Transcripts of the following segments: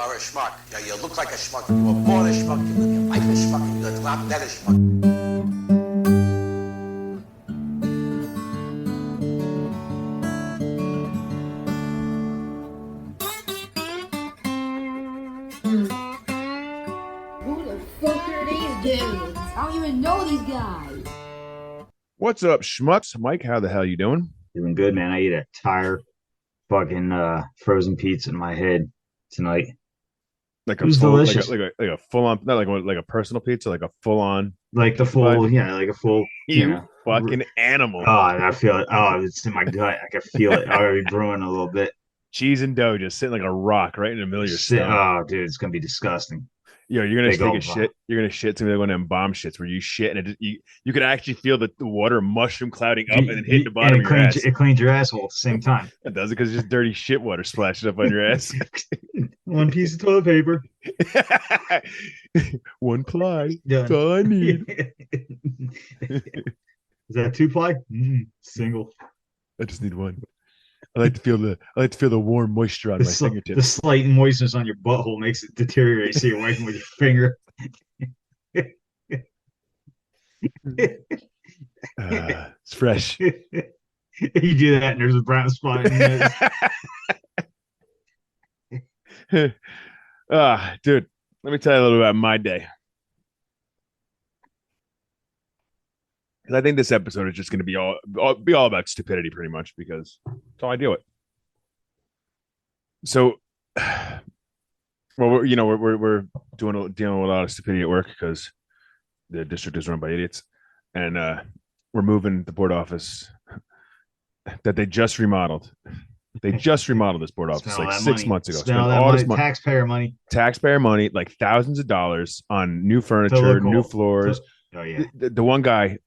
are a schmuck. You look like a schmuck. You were born a schmuck. You live your life a schmuck. You're gonna drop dead a schmuck. Who the fuck are these dudes? I don't even know these guys. What's up, schmucks? Mike, how the hell you doing? Doing good, man. I ate a entire fucking frozen pizza in my head tonight. Like It was delicious. like a full on, not like a personal pizza, like a full on. Like the full, yeah, like a full, You fucking animal. Oh, I feel it. Oh, it's in my gut. I can feel it already brewing a little bit. Cheese and dough just sitting like a rock right in the middle of your stomach. Oh, dude, it's gonna be disgusting. Yo, you're gonna Big take a old shit. You're gonna shit to me like one of them bomb shits where you shit and you can actually feel the water mushroom clouding up and then hit the bottom of your ass. It cleans your asshole at the same time. It does it because it's just dirty shit water splashing up on your ass. One piece of toilet paper. One ply. Done. That's all I need. Is that 2-ply? Single. I just need one. I like to feel the warm moisture on my The fingertips. slight moistness on your butthole makes it deteriorate, so you're wiping with your finger. It's fresh. You do that, and there's a brown spot in your nose. Dude, let me tell you a little about my day. Because I think this episode is just going to be all about stupidity, pretty much, because that's all I deal with. So, well, we're dealing with a lot of stupidity at work because the district is run by idiots, and we're moving the board office that they just remodeled. They just remodeled this board office like 6 months ago. Spent all this money, taxpayer money, like thousands of dollars on new furniture, new floors. Oh yeah, the one guy.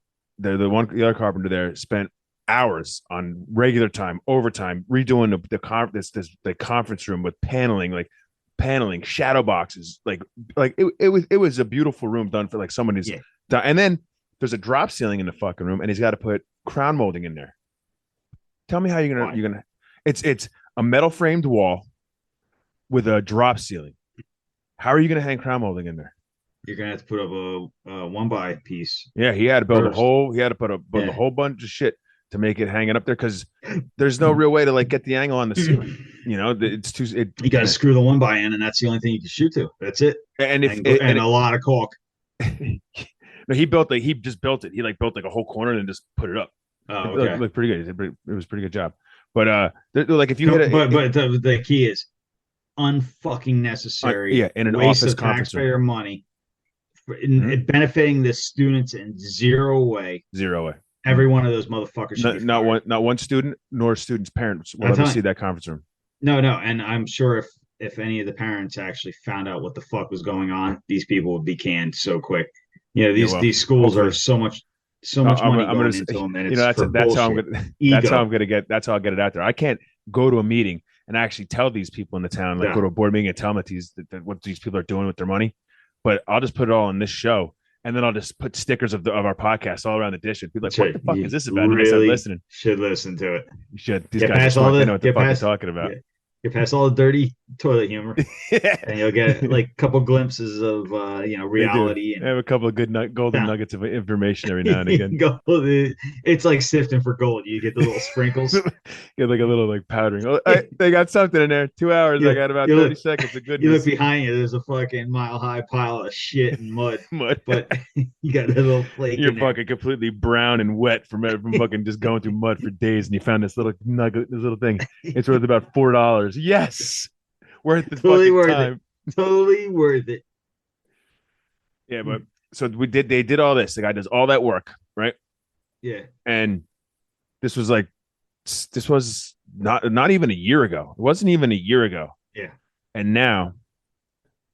The other carpenter there spent hours on regular time, overtime, redoing the conference room with paneling, shadow boxes, it was a beautiful room done for like somebody's. Yeah. And then there's a drop ceiling in the fucking room, and he's got to put crown molding in there. Tell me how you're gonna. It's a metal framed wall with a drop ceiling. How are you gonna hang crown molding in there? You're gonna have to put up a 1-by piece. Yeah, he had to build build a whole bunch of shit to make it hanging up there because there's no real way to like get the angle on the ceiling. You know, it's too. You got to screw the 1-by in, and that's the only thing you can shoot to. That's it. And a lot of caulk. No, he just built it. He built a whole corner and then just put it up. Oh, okay. It looked pretty good. It was a pretty good job. But if you hit it, but the key is unfucking necessary. In an waste office of conference taxpayer room. money. Benefiting the students in zero way. Every one of those motherfuckers should not one student nor students' parents will ever see that conference room. No, and I'm sure if any of the parents actually found out what the fuck was going on, these people would be canned so quick. You know, these schools are so much money going into them, and that's how I'll get it out there. I can't go to a meeting and actually tell these people in the town, go to a board meeting and tell them that what these people are doing with their money. But I'll just put it all in this show, and then I'll just put stickers of our podcast all around the district. Be like, what the fuck is this about? Really and I start listening. Should listen to it. You should. These guys are smart. They know what the fuck they're talking about. Yeah. You pass all the dirty toilet humor, and you'll get a couple glimpses of reality. And have a couple of good golden nuggets of information every now and again. It's like sifting for gold. You get the little sprinkles. Get like a little powdering. Oh, they got something in there. 2 hours. I got about 30 seconds of goodness. You look behind you. There's a fucking mile-high pile of shit and mud. But you got a little flake. You're fucking completely brown and wet from fucking just going through mud for days, and you found this little nugget, this little thing. It's worth about $4. Yes, worth the totally worth time. It. Totally worth it. Yeah, but so they did all this. The guy does all that work, right? Yeah. And this was not even a year ago. It wasn't even a year ago. Yeah. And now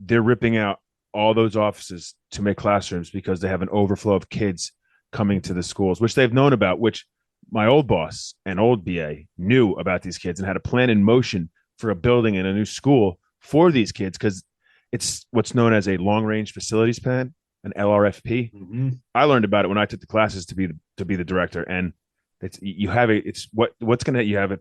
they're ripping out all those offices to make classrooms because they have an overflow of kids coming to the schools, which they've known about, which my old boss and old BA knew about these kids and had a plan in motion for a building and a new school for these kids because it's what's known as a long-range facilities plan, an LRFP. Mm-hmm. I learned about it when I took the classes to be the director, and you have it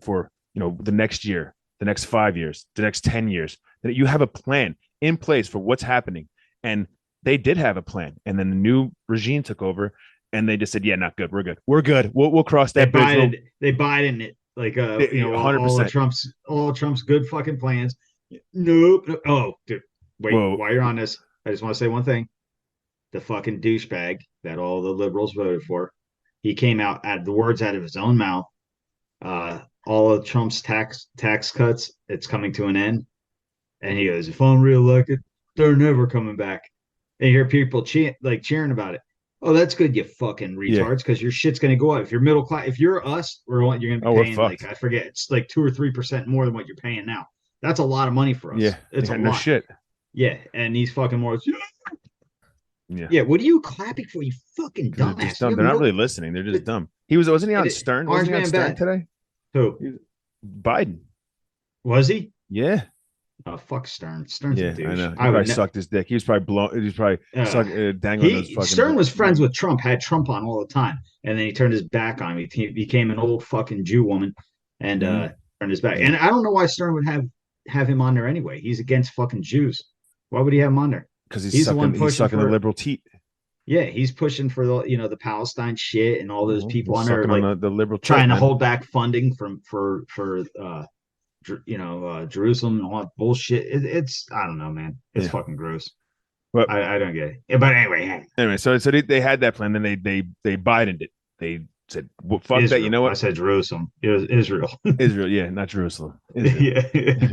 for the next year, the next 5 years, the next 10 years, that you have a plan in place for what's happening. And they did have a plan. And then the new regime took over and they just said, yeah, not good. We're good. We're good. We'll cross that bridge. They Biden it like, you know, 100%. all Trump's good fucking plans. Nope. Oh, dude, wait, while you're on this, I just want to say one thing. The fucking douchebag that all the liberals voted for, he came out at the words out of his own mouth. All of Trump's tax cuts, it's coming to an end. And he goes, if I'm reelected, they're never coming back. And you hear people cheering about it. Oh, that's good, you fucking retards, because your shit's going to go up. If you're middle class, if you're us, you're going to be paying, like, I forget, it's like 2 or 3% more than what you're paying now. That's a lot of money for us. Yeah, it's a lot. No shit. Yeah, and these fucking more. Yeah. What are you clapping for, you fucking dumbass? They're not really listening. They're just dumb. Wasn't he on Stern? Wasn't he on Stern today? Who? Biden. Was he? Yeah. Oh, fuck Stern. Stern's a douche. I know. He probably sucked his dick. He was probably dangling those fucking. Stern was friends with Trump, had Trump on all the time, and then he turned his back on him. He became an old fucking Jew woman and turned his back. And I don't know why Stern would have him on there anyway. He's against fucking Jews. Why would he have him on there? Because he's sucking the liberal teat. Yeah, he's pushing for the Palestine shit and all those people on there, like, on the liberal trying to hold back funding for Jerusalem and all that bullshit. It's I don't know, man. It's fucking gross. But I don't get it. But anyway, so they had that plan. Then they Bidened it. They said, well, "Fuck Israel. that." You know what? I said Jerusalem. It was Israel. Israel, yeah, not Jerusalem. Israel. Yeah.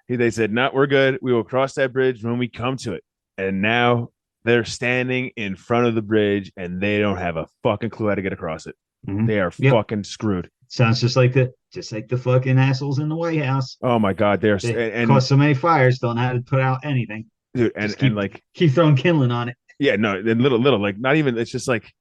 They said, "No, we're good. We will cross that bridge when we come to it." And now they're standing in front of the bridge, and they don't have a fucking clue how to get across it. Mm-hmm. They are fucking screwed. Sounds just like the fucking assholes in the White House. Oh my god, they caused so many fires, don't know how to put out anything, dude. And keep throwing kindling on it. Yeah, no, and little, like, not even. It's just like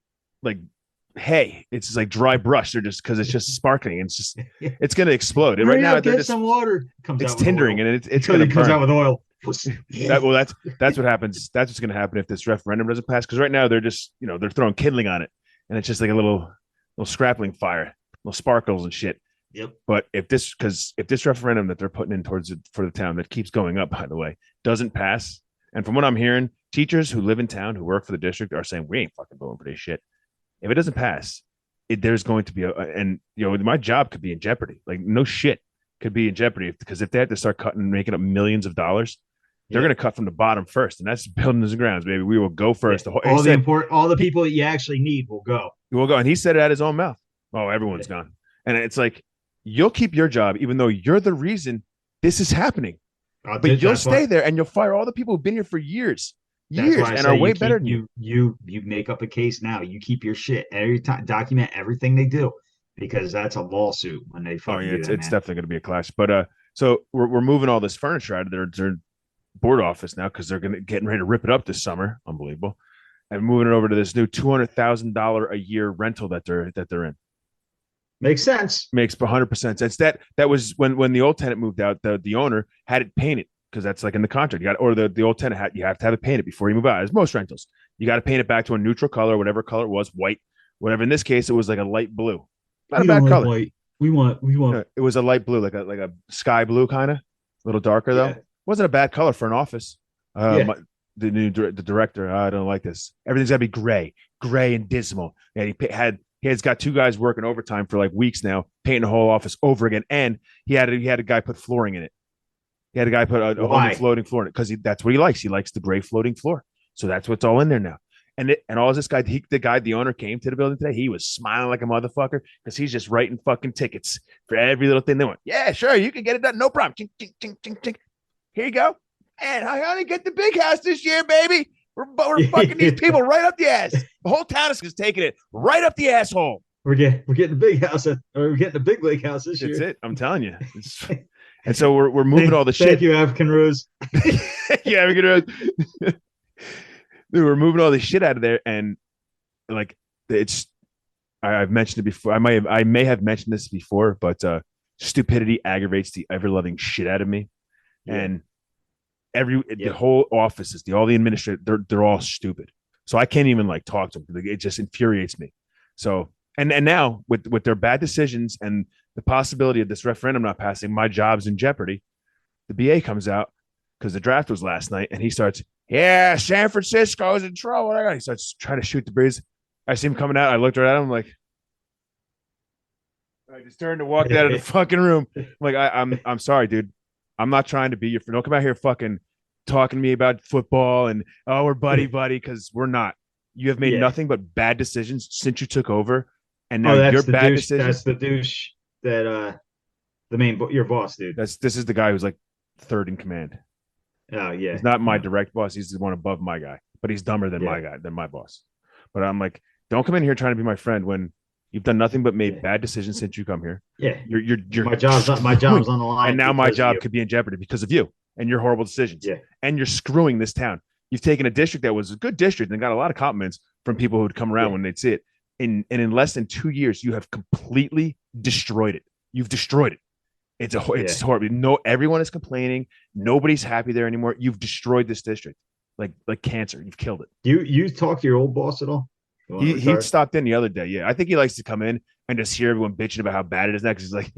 hay. It's just like dry brush. They're just because it's just sparkling. It's just it's gonna explode. And right now, get some water. It's tindering, and it's gonna comes out with oil. That's what happens. That's what's gonna happen if this referendum doesn't pass. Because right now they're just they're throwing kindling on it, and it's just like a little scrappling fire, little sparkles and shit. Yep. But if this referendum that they're putting in towards it for the town that keeps going up, by the way, doesn't pass, and from what I'm hearing, teachers who live in town who work for the district are saying we ain't fucking voting for this shit. If it doesn't pass, there's going to be my job could be in jeopardy. Like, no shit could be in jeopardy because if they have to start making up millions of dollars, they're going to cut from the bottom first, and that's buildings and grounds, baby. We will go first. All the people that you actually need will go. We'll go, and he said it out his own mouth. Oh, everyone's gone, and it's like you'll keep your job even though you're the reason this is happening, but you'll stay there and you'll fire all the people who've been here for years. And are way better than you make up a case now. You keep your shit every time, document everything they do, because that's a lawsuit when they fucking it's definitely going to be a clash. But so we're moving all this furniture out of their board office now because they're getting ready to rip it up this summer. Unbelievable. And moving it over to this new $200,000 a year rental that they're in. Makes sense. Makes 100% sense. That was when the old tenant moved out. The owner had it painted. Because that's like in the contract, the old tenant you have to have it painted before you move out. As most rentals, you got to paint it back to a neutral color, whatever color it was, white, whatever. In this case, it was like a light blue, not a bad color. White. We want. It was a light blue, like a sky blue kind of, a little darker though. Wasn't a bad color for an office. The director, I don't like this. Everything's got to be gray and dismal. And he has got 2 guys working overtime for like weeks now, painting the whole office over again, and he had a guy put flooring in it. He had a guy put a whole new floating floor in it because that's what he likes. He likes the gray floating floor. So that's what's all in there now. And all this guy, the owner came to the building today. He was smiling like a motherfucker because he's just writing fucking tickets for every little thing they want. Yeah, sure, you can get it done. No problem. Chink, chink, chink, chink, chink. Here you go. And I only get the big house this year, baby. We're fucking these people right up the ass. The whole town is taking it right up the asshole. We're getting the big house. We're getting the big lake house this year. That's it. I'm telling you. And so we're moving all the shit. Thank you, African Rose. Yeah, African Rose. Dude, we're moving all this shit out of there, and like I've mentioned it before. I may have mentioned this before, but stupidity aggravates the ever-loving shit out of me. Yeah. And the whole offices, all the administrators, they're all stupid. So I can't even like talk to them. It just infuriates me. So and now with their bad decisions and the possibility of this referendum not passing, my job's in jeopardy. the BA comes out because the draft was last night, and he starts, yeah, San Francisco's in trouble. He starts trying to shoot the breeze. I see him coming out. I looked right at him like, I just turned to walk out of the fucking room. I'm like, I'm sorry, dude. I'm not trying to be your friend. Don't come out here fucking talking to me about football and we're buddy because we're not. You have made nothing but bad decisions since you took over, and now your bad decisions. That's the douche that your boss, dude. This is the guy who's like third in command. Oh yeah, he's not my direct boss. He's the one above my guy, but he's dumber than my boss. But I'm like, don't come in here trying to be my friend when you've done nothing but made bad decisions since you come here. Yeah, you're my job's on the line, and now my job could be in jeopardy because of you and your horrible decisions. Yeah, and you're screwing this town. You've taken a district that was a good district and got a lot of compliments from people who'd come around when they'd see it. And in less than 2 years, you have completely destroyed it. You've destroyed it. It's horrible. No, everyone is complaining. Nobody's happy there anymore. You've destroyed this district like cancer. You've killed it. You talk to your old boss at all? He stopped in the other day. Yeah, I think he likes to come in and just hear everyone bitching about how bad it is next. He's like,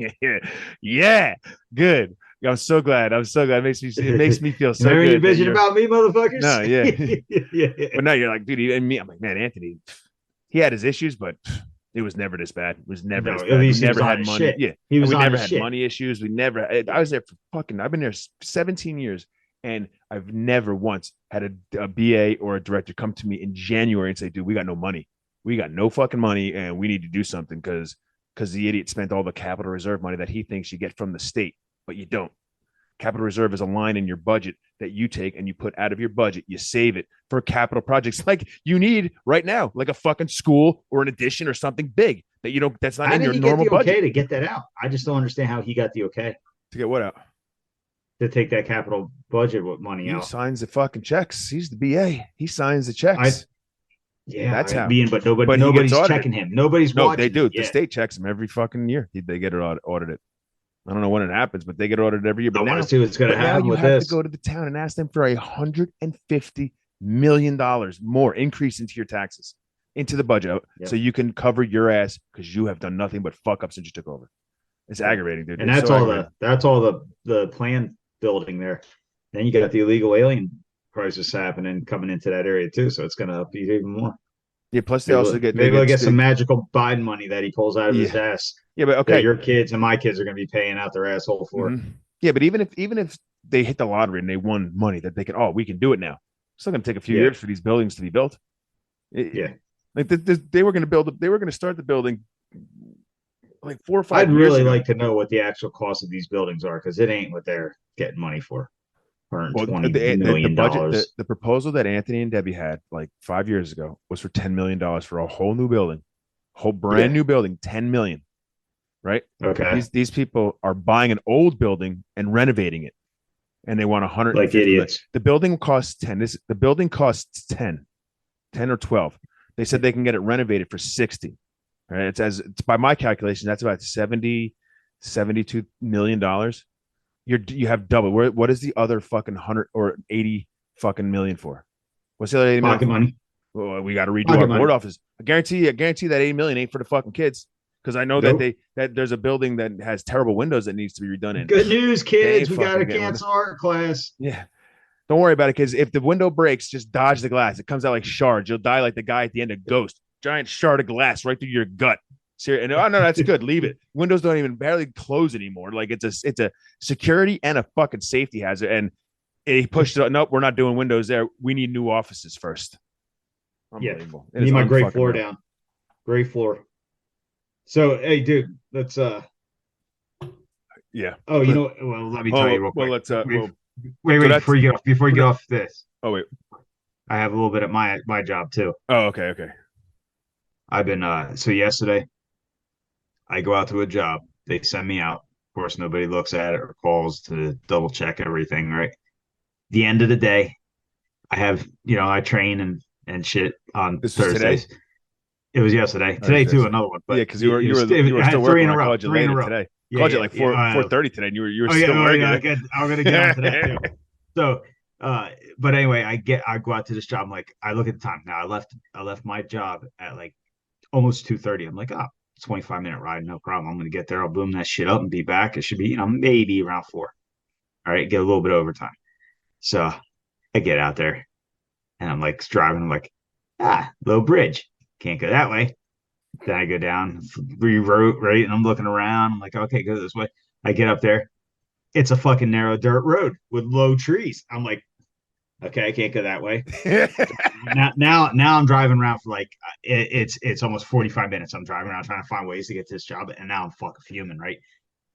yeah, good. I'm so glad. It makes me feel so good. You bitching about me, motherfuckers? No, yeah. But no, you're like, dude, and me. I'm like, man, Anthony, he had his issues, but it was never this bad. It was never this bad. We never had money. Shit. Yeah, we never had money issues. We never. I was there for I've been there 17 years, and I've never once had a BA or a director come to me in January and say, dude, we got no money. We got no fucking money, and we need to do something because the idiot spent all the capital reserve money that he thinks you get from the state. But you don't. Capital reserve is a line in your budget that you take and you put out of your budget. You save it for capital projects like you need right now, like a fucking school or an addition or something big that you don't. That's not in your normal budget. Okay to get that out. I just don't understand how he got the okay to get what out. To take that capital budget with money out. He signs the fucking checks. He's the BA. He signs the checks. That's how. But nobody's checking him. Nobody's watching. No, they do. The state checks him every fucking year. They get it audited. I don't know when it happens, but they get audited every year. But I want to see what's going to happen with this. You have to go to the town and ask them for $150 million more increase into your taxes, into the budget, so you can cover your ass because you have done nothing but fuck up since you took over. It's aggravating, dude. And that's all the planned building there. Then you got the illegal alien crisis happening coming into that area too, so it's going to upbeat even more. Yeah, plus they also get maybe they'll get some magical Biden money that he pulls out of his ass. Yeah, but okay, your kids and my kids are going to be paying out their asshole for. Mm-hmm. Yeah, but even if they hit the lottery and they won money that they can, we can do it now. It's still going to take a few years for these buildings to be built. Like they were going to they were going to start the building like 4 or 5 years I'd really ago. like to know what the actual cost of these buildings are because it ain't what they're getting money for. $120 million. The proposal that Anthony and Debbie had like 5 years ago was for $10 million for a whole new building, whole brand new building, $10 million. Right? Okay. These people are buying an old building and renovating it, and they want 100 like idiots. The building costs 10. The building costs 10 or 12. They said they can get it renovated for 60. Right? It's by my calculation, that's about $72 million. You have double. What is the other fucking 100 or 80 fucking million for? What's the other 80 million? Money. Well, we got to redo our board office. I guarantee that 80 million ain't for the fucking kids. Because I know that there's a building that has terrible windows that needs to be redone in. Good news, kids. We got to cancel art class. Yeah. Don't worry about it, kids. If the window breaks, just dodge the glass. It comes out like shards. You'll die like the guy at the end of Ghost. Giant shard of glass right through your gut. And no, that's good. Leave it. Windows don't even barely close anymore. Like it's a security and a fucking safety hazard. And he pushed it. Nope, we're not doing windows there. We need new offices first. Unbelievable. Yeah. Need my gray floor down. Gray floor. So hey, dude, let's yeah. Oh, you know, well, let me tell you real quick. Well, let's wait, before you get off this. Oh wait. I have a little bit at my job too. Oh, okay. I've been so yesterday I go out to a job. They send me out. Of course, nobody looks at it or calls to double check everything, right? The end of the day, I have, I train and shit on Thursdays. It was yesterday. Today too, another one. But because you were still working. I called you later today. I called you like 4:30 today, and you were still working. I'm gonna get on to that too. So, but anyway, I go out to this job. I'm like, I look at the time now. I left my job at like almost 2:30. I'm like, 25-minute ride, no problem. I'm gonna get there. I'll boom that shit up and be back. It should be, maybe around 4. All right, get a little bit of overtime. So I get out there and I'm like driving. I'm like, low bridge, can't go that way. Then I go down, rewrote, right? And I'm looking around. I'm like, okay, go this way. I get up there. It's a fucking narrow dirt road with low trees. I'm like, okay, I can't go that way. Now I'm driving around for like it's almost 45 minutes. I'm driving around trying to find ways to get to this job, and now I'm fucking fuming, right?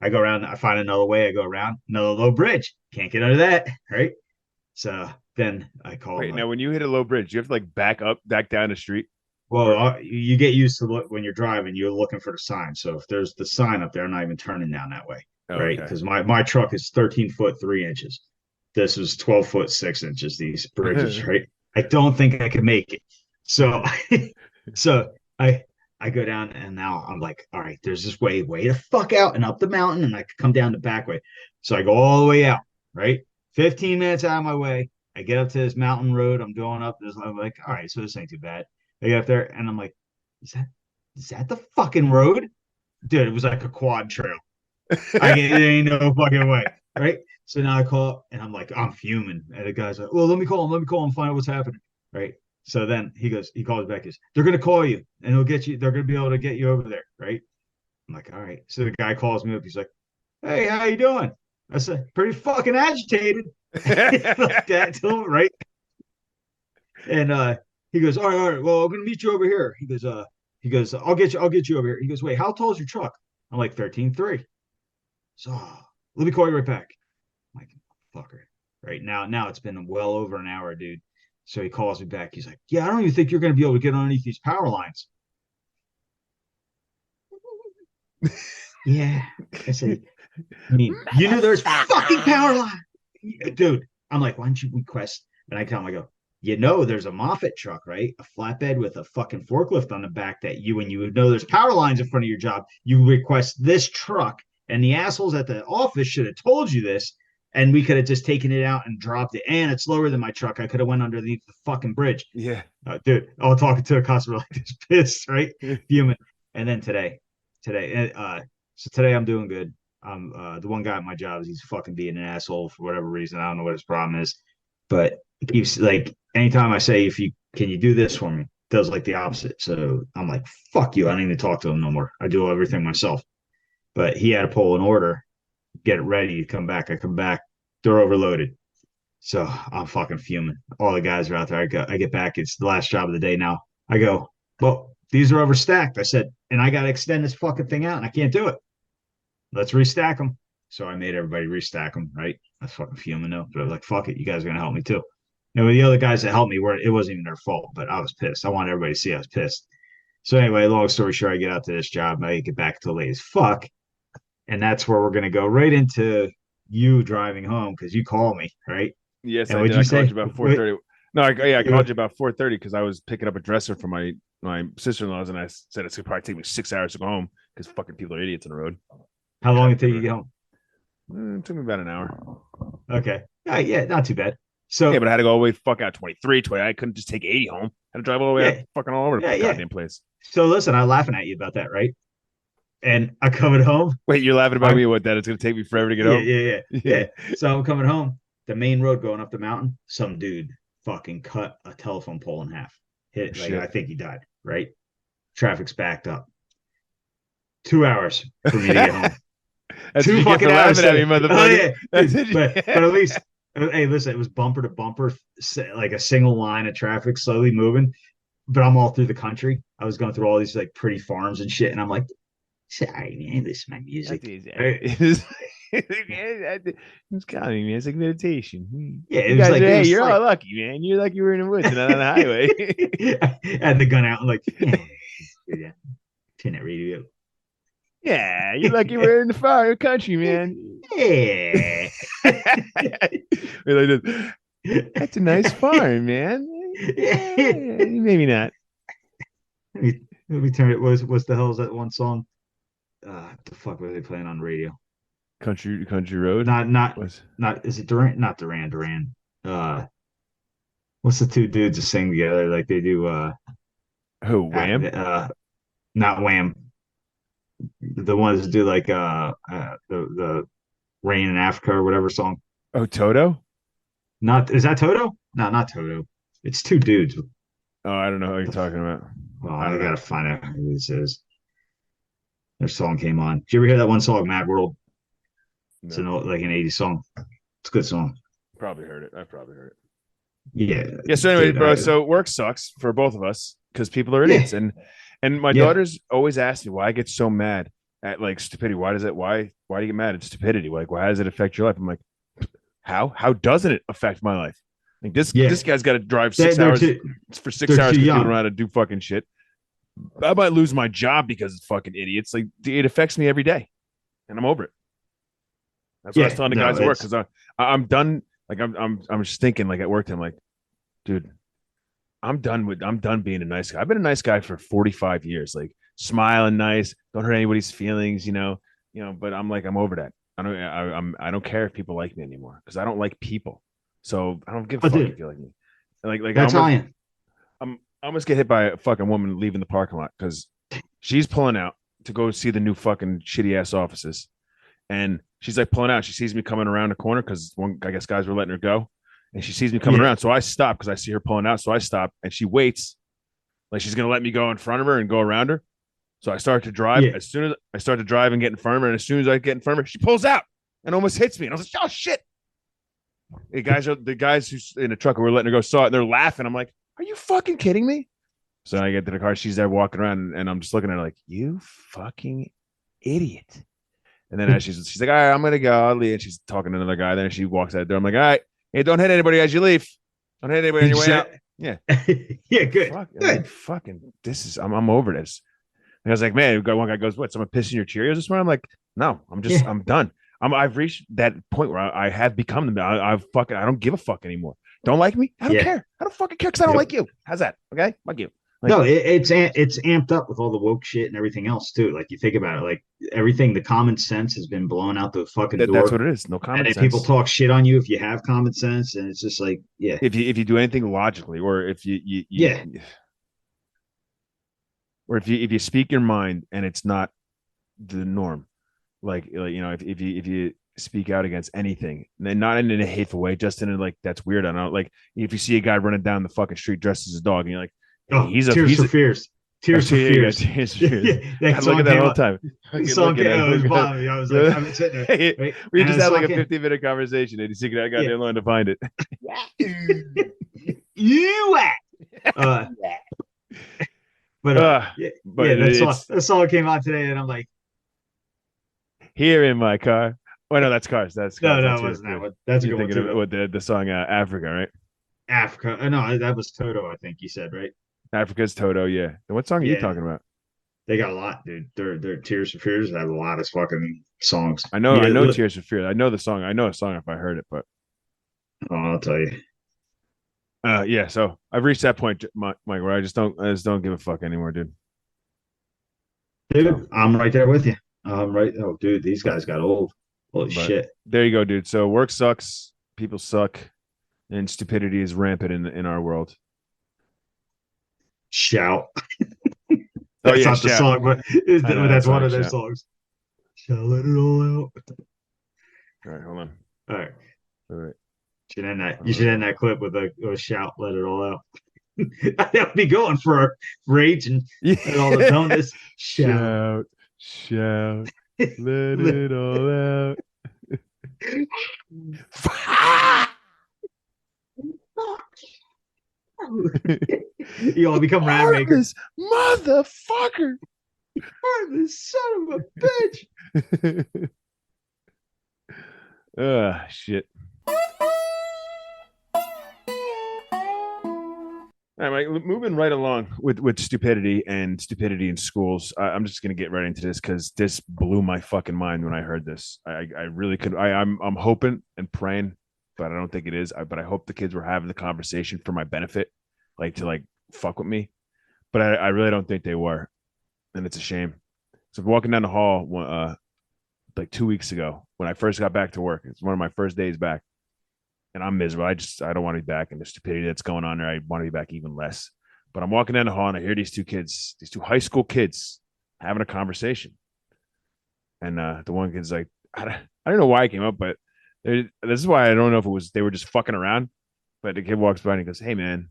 I go around, I find another way, I go around, another low bridge. Can't get under that, right? So then I call. Wait, now when you hit a low bridge, you have to like back down the street. Well, you get used to look when you're driving, you're looking for the sign. So if there's the sign up there, I'm not even turning down that way, right? Because my truck is 13 foot 3 inches. This is 12 foot 6 inches. These bridges, right? I don't think I could make it. So, so I go down and now I'm like, all right, there's this way the fuck out and up the mountain, and I could come down the back way. So I go all the way out, right? 15 minutes out of my way. I get up to this mountain road. I'm going up this. I'm like, all right, so this ain't too bad. I get up there and I'm like, is that the fucking road? Dude, it was like a quad trail. It ain't no fucking way. Right. So now I call and I'm like, I'm fuming. And the guy's like, well, let me call him, find out what's happening. Right. So then he calls back, they're gonna call you and they'll get you, they're gonna be able to get you over there. Right. I'm like, all right. So the guy calls me up, he's like, hey, how you doing? I said, pretty fucking agitated. Like that to him, right? And he goes, all right, well, I'm gonna meet you over here. He goes, I'll get you over here. He goes, wait, how tall is your truck? I'm like 13.3. So let me call you right back. I'm like, fucker. Right now it's been well over an hour, dude. So he calls me back. He's like, yeah, I don't even think you're gonna be able to get underneath these power lines. Yeah. I said, I mean, you know there's fucking power line. Dude, I'm like, why don't you request? And I tell him, I go, there's a Moffett truck, right? A flatbed with a fucking forklift on the back that when you know there's power lines in front of your job, you request this truck. And the assholes at the office should have told you this. And we could have just taken it out and dropped it. And it's lower than my truck. I could have went underneath the fucking bridge. Yeah. Dude, I was talking to a customer like this, pissed, right? Fuming. And then today, so today I'm doing good. The one guy at my job, he's fucking being an asshole for whatever reason. I don't know what his problem is, but he keeps like, anytime I say, can you do this for me, does like the opposite. So I'm like, fuck you. I don't even talk to him no more. I do everything myself. But he had to pull an order, get it ready to come back. I come back, they're overloaded. So I'm fucking fuming. All the guys are out there. I get back. It's the last job of the day now. I go, well, these are overstacked. I said, and I got to extend this fucking thing out and I can't do it. Let's restack them. So I made everybody restack them, right? I was fucking fuming though. But I was like, fuck it. You guys are going to help me too. And with the other guys that helped me, it wasn't even their fault, but I was pissed. I wanted everybody to see I was pissed. So anyway, long story short, I get out to this job. I get back till late as fuck. And that's where we're going to go right into you driving home because you call me, right? Yes, and I did. I called you about 4:30. No, I called you about 4:30 because I was picking up a dresser for my sister-in-law's, and I said it's gonna probably take me 6 hours to go home because fucking people are idiots on the road. How long did it take you to get home? It took me about an hour. Okay. Yeah, not too bad. So yeah, but I had to go all the way fuck out 23, 20. I couldn't just take 80 home. I had to drive all the way out fucking all over the goddamn place. So listen, I'm laughing at you about that, right? And I'm coming home. Wait, you're laughing about me? What, that it's gonna take me forever to get home? Yeah. So I'm coming home. The main road going up the mountain, some dude fucking cut a telephone pole in half. Hit like I think he died, right? Traffic's backed up. 2 hours for me to get home. That's 2 fucking hours at me, motherfucker. Oh, yeah. But at least, hey, listen, it was bumper to bumper, like a single line of traffic slowly moving. But I'm all through the country. I was going through all these like pretty farms and shit, and I'm like, sorry, man, listen to my music. It's calming, man. It's like meditation. Yeah, it was like, hey, you're all lucky, man. You're like you were in the woods and not on the highway. I had the gun out and like, turn that radio. Yeah, you're like you were in the far country, man. Yeah. That's a nice farm, man. Yeah, maybe not. Let me turn it. What's the hell is that one song? The fuck were they playing on radio? Country Road. Not. Is it Duran? Not Duran. What's the two dudes that sing together like they do? Who? Wham? Not Wham. The ones that do like the Rain in Africa or whatever song. Oh, Toto? Not is that Toto? No, not Toto. It's two dudes. Oh, I don't know who you're talking about. Oh, I I don't know. gotta find out who this is. Their song came on. Did you ever hear that one song, Mad World? It's No, like an 80s song. It's a good song. probably heard it. I probably heard it. Yeah. Yeah. So anyway, Dude, bro. So work sucks for both of us because people are yeah. idiots, and my Yeah. daughters always ask me why I get so mad at like stupidity. Why does it? Why do you get mad at stupidity? Like, why does it affect your life? I'm like, how doesn't it affect my life? Like this guy's got to drive 6 hours for 6 hours because people don't know how to do fucking shit. I might lose my job because it's fucking idiots. Like it affects me every day, and I'm over it. That's what I was telling the guys at work because I'm done. Like I'm just thinking like at work. I'm like, dude, I'm done being a nice guy. I've been a nice guy for 45 years, like smiling nice, don't hurt anybody's feelings, But I'm like, I'm over that. I don't care if people like me anymore because I don't like people. So I don't give a fuck if you like me. Like that's how I am. I almost get hit by a fucking woman leaving the parking lot because she's pulling out to go see the new fucking shitty ass offices. And she's like pulling out. She sees me coming around the corner because I guess guys were letting her go. And she sees me coming around. So I stop because I see her pulling out. So I stop and she waits like she's going to let me go in front of her and go around her. So I start to drive. Yeah. As soon as I start to drive and get in front of her, and as soon as I get in front of her, she pulls out and almost hits me. And I was like, oh, shit. The guys who's in the truck who were letting her go saw it and they're laughing. I'm like, are you fucking kidding me? So I get to the car. She's there walking around and I'm just looking at her like, you fucking idiot. And then as she's like, all right, I'm going to go. I'll leave. And she's talking to another guy. Then she walks out the door. I'm like, all right, hey, don't hit anybody as you leave. Don't hit anybody on your way out. Yeah. Yeah, good. Good. Fucking, I'm over this. And I was like, man, one guy goes, what, someone pissing your Cheerios this morning? I'm like, no, I'm done. I've reached that point where I have become them. I don't give a fuck anymore. Don't like me? I don't care. I don't fucking care because I don't like you. How's that? Okay? Fuck you. Like, no, it's amped up with all the woke shit and everything else too. Like you think about it, like everything, the common sense has been blown out the fucking door. That's what it is. No common sense. And people talk shit on you if you have common sense, and it's just like, yeah. If you do anything logically, or if you or if you speak your mind and it's not the norm, like if you speak out against anything, and not in a hateful way, just in a like that's weird. I don't know. Like if you see a guy running down the fucking street dressed as a dog, and you're like, oh, Tears for Fears. Tears for Fears. Tears for Fears. I look at that all the time. Song came out. It was bombing. I was like, I'm sitting there. Right? We just had like a 15-minute conversation, and he's thinking I got there alone to find it. You that song came out today, and I'm like, here in my car. Oh no, that's Cars. That's Cars. No, it wasn't that one. That's a good one too. With the song Africa, right? Africa. No, that was Toto. I think you said, right? Africa's Toto. Yeah. And what song are you talking about? They got a lot, dude. Their Tears for Fears have a lot of fucking songs. I know Tears for Fears. I know the song. I know a song if I heard it, but I'll tell you. Yeah. So I've reached that point, Mike, where I just don't give a fuck anymore, dude. Dude, so. I'm right there with you. Right. Oh, dude, these guys got old. Holy shit. There you go, dude. So work sucks, people suck, and stupidity is rampant in our world. Shout. That's not the song, but that's one of their songs. Shout, let it all out. All right, hold on. All right. You should end that clip with a shout, let it all out. That would be going for rage and all the dumbness. Shout, let it all out. You all become rap makers. Motherfucker. This son of a bitch. Shit. All right, Mike, moving right along with stupidity in schools. I'm just gonna get right into this because this blew my fucking mind when I heard this. I really could. I'm hoping and praying, but I don't think it is. But I hope the kids were having the conversation for my benefit, like to like fuck with me. But I really don't think they were, and it's a shame. So walking down the hall, like 2 weeks ago when I first got back to work, it's one of my first days back. And I'm miserable. I don't want to be back, and the stupidity that's going on there, I want to be back even less. But I'm walking down the hall and I hear these two high school kids having a conversation. And the one kid's like, I don't know why I came up, but This is why I don't know if they were just fucking around, but the kid walks by and he goes, "Hey man,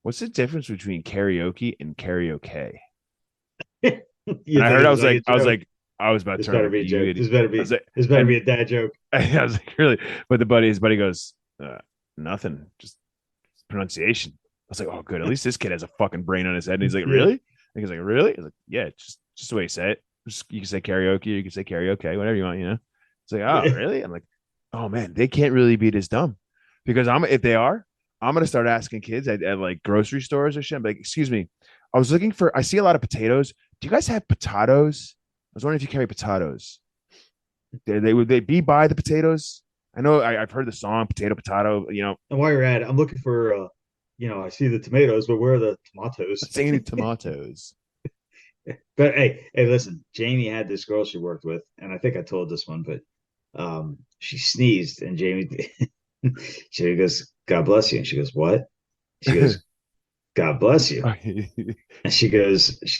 what's the difference between karaoke and karaoke?" You And I think heard, it was like a joke? I was about to This turn better like, be a you joke. idiot. I was like, This better and be a dad joke. I was like, really? But his buddy goes, nothing, just pronunciation. I was like, oh, good. At least this kid has a fucking brain on his head. And he's like, Yeah. really? And he's like, really? He's like, yeah, just the way you say it. You can say karaoke, you can say karaoke, whatever you want, you know? It's like, oh, really? I'm like, oh man, they can't really be this dumb. Because if they are, I'm gonna start asking kids at like grocery stores or shit. I'm like, excuse me, I see a lot of potatoes. Do you guys have potatoes? I was wondering if you carry potatoes. Would they be by the potatoes? I know I've heard the song potato potato, you know. And while you're at it, I'm looking for I see the tomatoes, but where are the tomatoes? Singing tomatoes. But hey, listen, Jamie had this girl she worked with, and I think I told this one, but she sneezed, and Jamie she goes, God bless you. And she goes, what? She goes, God bless you. And she goes, it's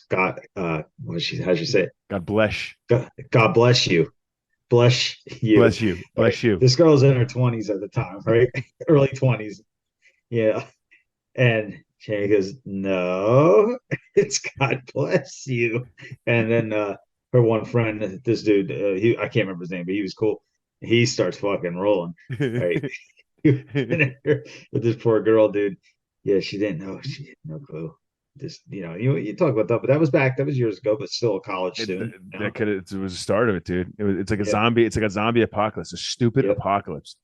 God, how'd she say it? God bless. God bless you. Bless you. Bless you. Bless you. This girl's in her 20s at the time, right? Early 20s. Yeah. And Jamie goes, no, it's God bless you. And then her one friend, this dude, I can't remember his name, but he was cool. He starts fucking rolling. Right. With this poor girl, dude. Yeah, she didn't know. She had no clue. Just you talk about that, but that was years ago, but still a college student. It was the start of it, dude. It's like a Yeah. zombie. It's like a zombie apocalypse, a stupid Yep. apocalypse.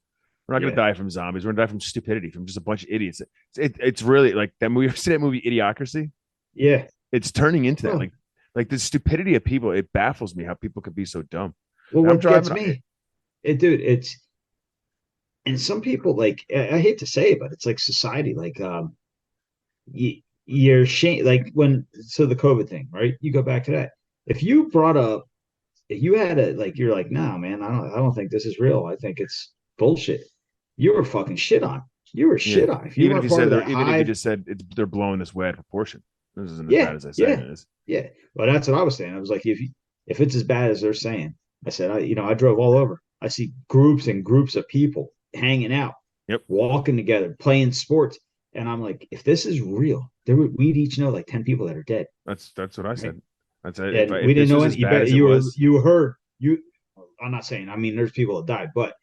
We're not gonna Yeah. die from zombies. We're gonna die from stupidity, from just a bunch of idiots. It's really like that movie. You see that movie Idiocracy? Yeah. It's turning into that. Oh. Like the stupidity of people. It baffles me how people could be so dumb. Well, I'm what gets driving- me, dude, and some people, like, I hate to say it, but it's like society, like you're shame, like the COVID thing, right? You go back to that. If you had a, like, you're like, no, man, I don't think this is real. I think it's bullshit. You were fucking shit on. You were shit on. If you even weren't if you part said of that even if you hive, just said they're blowing this way out of proportion. This isn't as Yeah, bad as I say it is. yeah. Well, that's what I was saying. I was like, if it's as bad as they're saying, I said, I drove all over. I see groups and groups of people hanging out, Yep. walking together, playing sports, and I'm like, if this is real, we'd each know like 10 people that are dead. That's what I said. That's it. And we didn't know any. You heard you. I'm not saying. I mean, there's people that died, but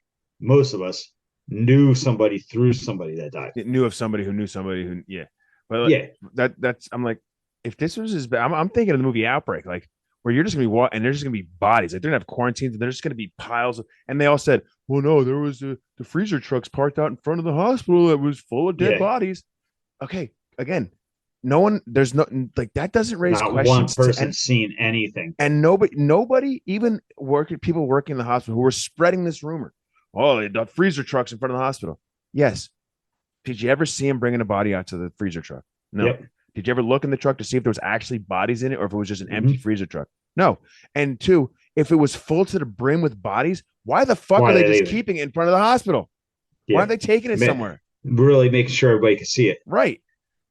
most of us knew somebody through somebody that died. It knew of somebody who knew somebody who, yeah. But Yeah. That's I'm like, if this was as bad, I'm thinking of the movie Outbreak, like where you're just gonna be and there's just gonna be bodies, like they're gonna have quarantines, and there's just gonna be piles of, and they all said, well, no, there was the freezer trucks parked out in front of the hospital that was full of dead bodies. Okay, again, no one, there's no, like, that doesn't raise Not questions. one person seen anything, and nobody, even people working in the hospital who were spreading this rumor. Oh, the freezer trucks in front of the hospital. Yes. Did you ever see him bringing a body out to the freezer truck? No. Yep. Did you ever look in the truck to see if there was actually bodies in it, or if it was just an empty freezer truck? No. And two, if it was full to the brim with bodies, why the fuck are they just keeping it in front of the hospital? Yeah. Why are they taking it somewhere? Really making sure everybody can see it. Right.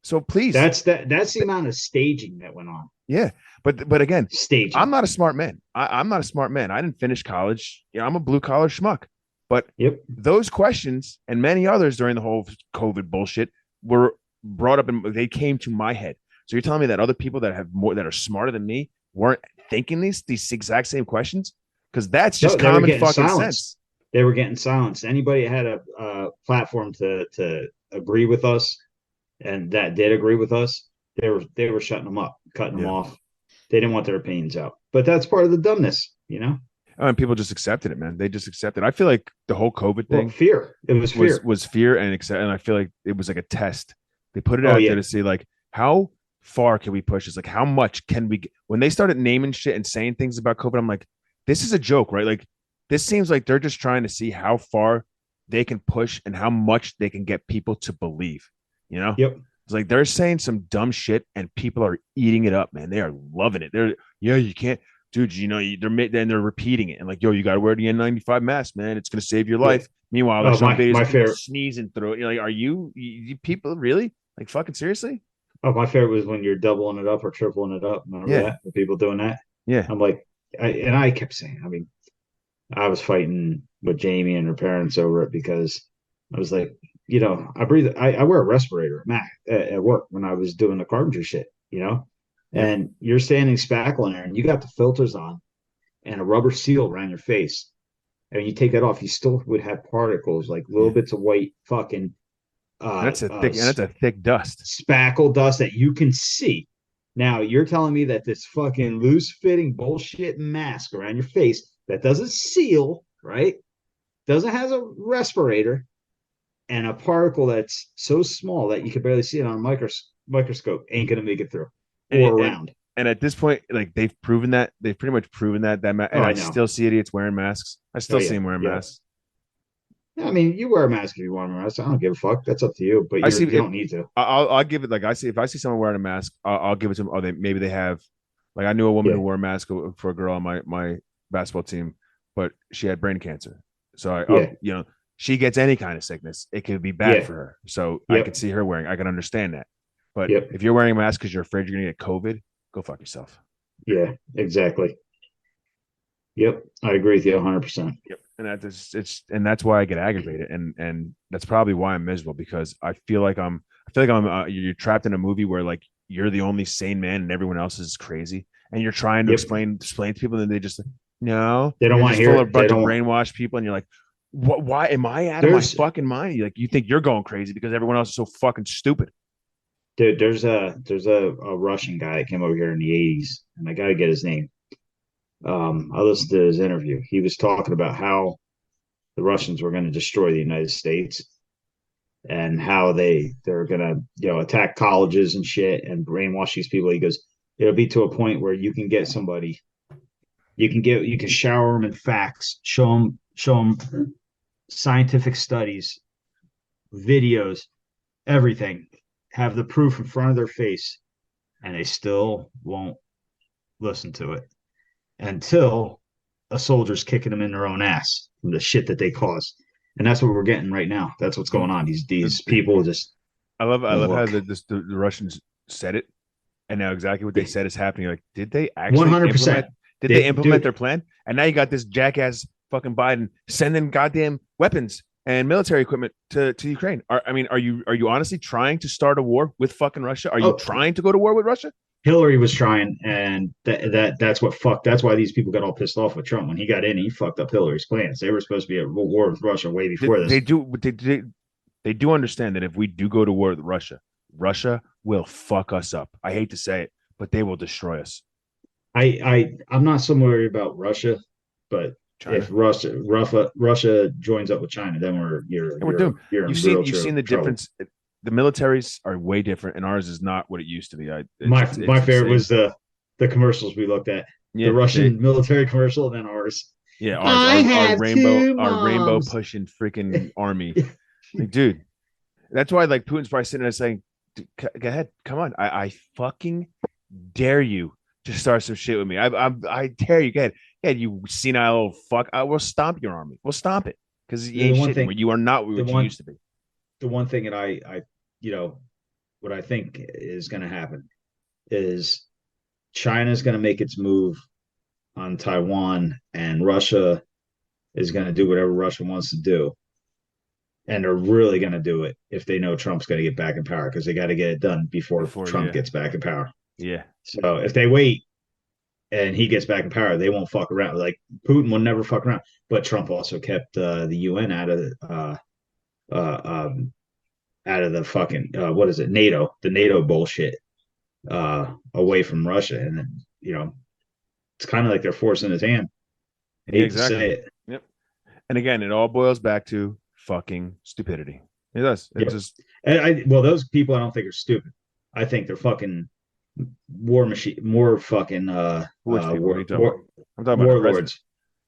So please. That's the amount of staging that went on. Yeah. But again, staging. I'm not a smart man. I'm not a smart man. I didn't finish college. I'm a blue collar schmuck. But those questions and many others during the whole COVID bullshit were brought up, and they came to my head. So you're telling me that other people that are smarter than me weren't thinking these exact same questions? Because that's just common fucking sense. They were getting silenced. Anybody that had a platform to agree with us, and that did agree with us, they were shutting them up, cutting them off. They didn't want their opinions out. But that's part of the dumbness, And people just accepted it, man. They just accepted it. I feel like the whole COVID thing, fear. It was fear. Was fear and I feel like it was like a test. They put it out there to see, like, how far can we push this? Like, how much can we get? When they started naming shit and saying things about COVID, I'm like, this is a joke, right? Like, this seems like they're just trying to see how far they can push and how much they can get people to believe, Yep. It's like they're saying some dumb shit and people are eating it up, man. They are loving it. You can't. Dude, they're repeating it and like, yo, you got to wear the N95 mask, man. It's going to save your life. Meanwhile, there's some days sneezing through it. You're like, are you people really, like, fucking seriously? Oh, my favorite was when you're doubling it up or tripling it up. Remember that? The people doing that? Yeah. I'm like, I kept saying, I mean, I was fighting with Jamie and her parents over it because I was like, I wear a respirator at work when I was doing the carpentry shit. Yep. And you're standing spackle in there and you got the filters on and a rubber seal around your face. And you take that off, you still would have particles, like little Yeah. bits of white fucking And that's a thick dust. spackle dust that you can see. Now you're telling me that this fucking loose fitting bullshit mask around your face that doesn't seal, right? Doesn't has a respirator and a particle that's so small that you can barely see it on a microscope ain't gonna make it through or around. And at this point, like they've pretty much proven that and I still see idiots wearing masks. I still see them wearing masks. I mean, you wear a mask if you want to wear a mask. I don't give a fuck. That's up to you. But you don't need to. I'll give it, like, if I see someone wearing a mask, I'll give it to them. Oh, maybe they have, like, I knew a woman who wore a mask for a girl on my basketball team, but she had brain cancer. So she gets any kind of sickness, it could be bad for her. So I could see her wearing. I can understand that. But if you're wearing a mask because you're afraid you're gonna get COVID, go fuck yourself. Yeah, exactly. Yep, I agree with you 100%. Yep, and that's why I get aggravated, and that's probably why I'm miserable, because I feel like I'm you're trapped in a movie where, like, you're the only sane man and everyone else is crazy, and you're trying to explain to people, and they just no, they don't want to hear it. A bunch of brainwashed people, and you're like, what? Why am I out of my fucking mind? You think you're going crazy because everyone else is so fucking stupid. Dude, there's a Russian guy that came over here in the 80s, and I gotta get his name. I listened to his interview. He was talking about how the Russians were going to destroy the United States and how they're going to attack colleges and shit and brainwash these people. He goes, it'll be to a point where you can get somebody, you can shower them in facts, show them scientific studies, videos, everything, have the proof in front of their face, and they still won't listen to it until a soldier's kicking them in their own ass from the shit that they caused. And that's what we're getting right now. That's what's going on. These people just. I love how the Russians said it, and now exactly what they said is happening. Like, did they actually 100%? Did they implement their plan? And now you got this jackass fucking Biden sending goddamn weapons and military equipment to Ukraine. Are you honestly trying to start a war with fucking Russia? Are you trying to go to war with Russia? Hillary was trying, and that's what fucked. That's why these people got all pissed off with Trump when he got in. He fucked up Hillary's plans. They were supposed to be at war with Russia way before this. They do understand that if we do go to war with Russia, Russia will fuck us up. I hate to say it, but they will destroy us. I'm not so worried about Russia, but China. If Russia joins up with China, then we're doomed. You've seen the difference. The militaries are way different, and ours is not what it used to be. My favorite was the commercials we looked at. Yeah, the Russian military commercial, and then ours. Yeah, our rainbow pushing freaking army. Like, dude, that's why, like, Putin's probably sitting there saying, "Go ahead, come on, I fucking dare you to start some shit with me. I dare you. Go ahead, you senile old fuck. We'll stomp your army. We'll stomp it because you ain't shit. You are not what you used to be." The one thing that I what I think is going to happen is China's going to make its move on Taiwan, and Russia is going to do whatever Russia wants to do. And they're really going to do it if they know Trump's going to get back in power, because they got to get it done before Trump gets back in power. Yeah. So if they wait and he gets back in power, they won't fuck around. Like, Putin will never fuck around. But Trump also kept the UN out of the fucking what is it, NATO, the NATO bullshit, away from Russia, and then it's kind of like they're forcing his hand. I hate to say it. Yep. And again, it all boils back to fucking stupidity. It does. It just. Those people I don't think are stupid. I think they're fucking war machine, more fucking Which people? What are you talking about? I'm talking about warlords.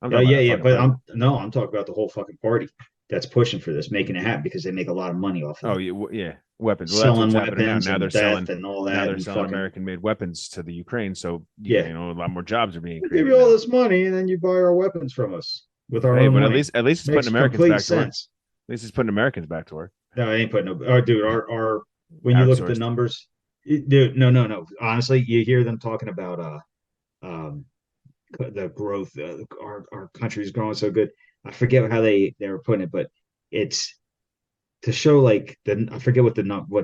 But I'm talking about the whole fucking party that's pushing for this, making it happen, because they make a lot of money off of it. Oh, yeah, weapons. Well, selling weapons now. They're selling and all that. Now they're selling American-made weapons to the Ukraine, so a lot more jobs are being created. Give you all this money, and then you buy our weapons from us with our own money. At least it's putting Americans back to work. At least it's putting Americans back to work. No, I ain't putting no. Oh, dude, our when you look at the numbers, dude, no. Honestly, you hear them talking about the growth. Our country is growing so good. I forget how they were putting it, but it's to show like I forget what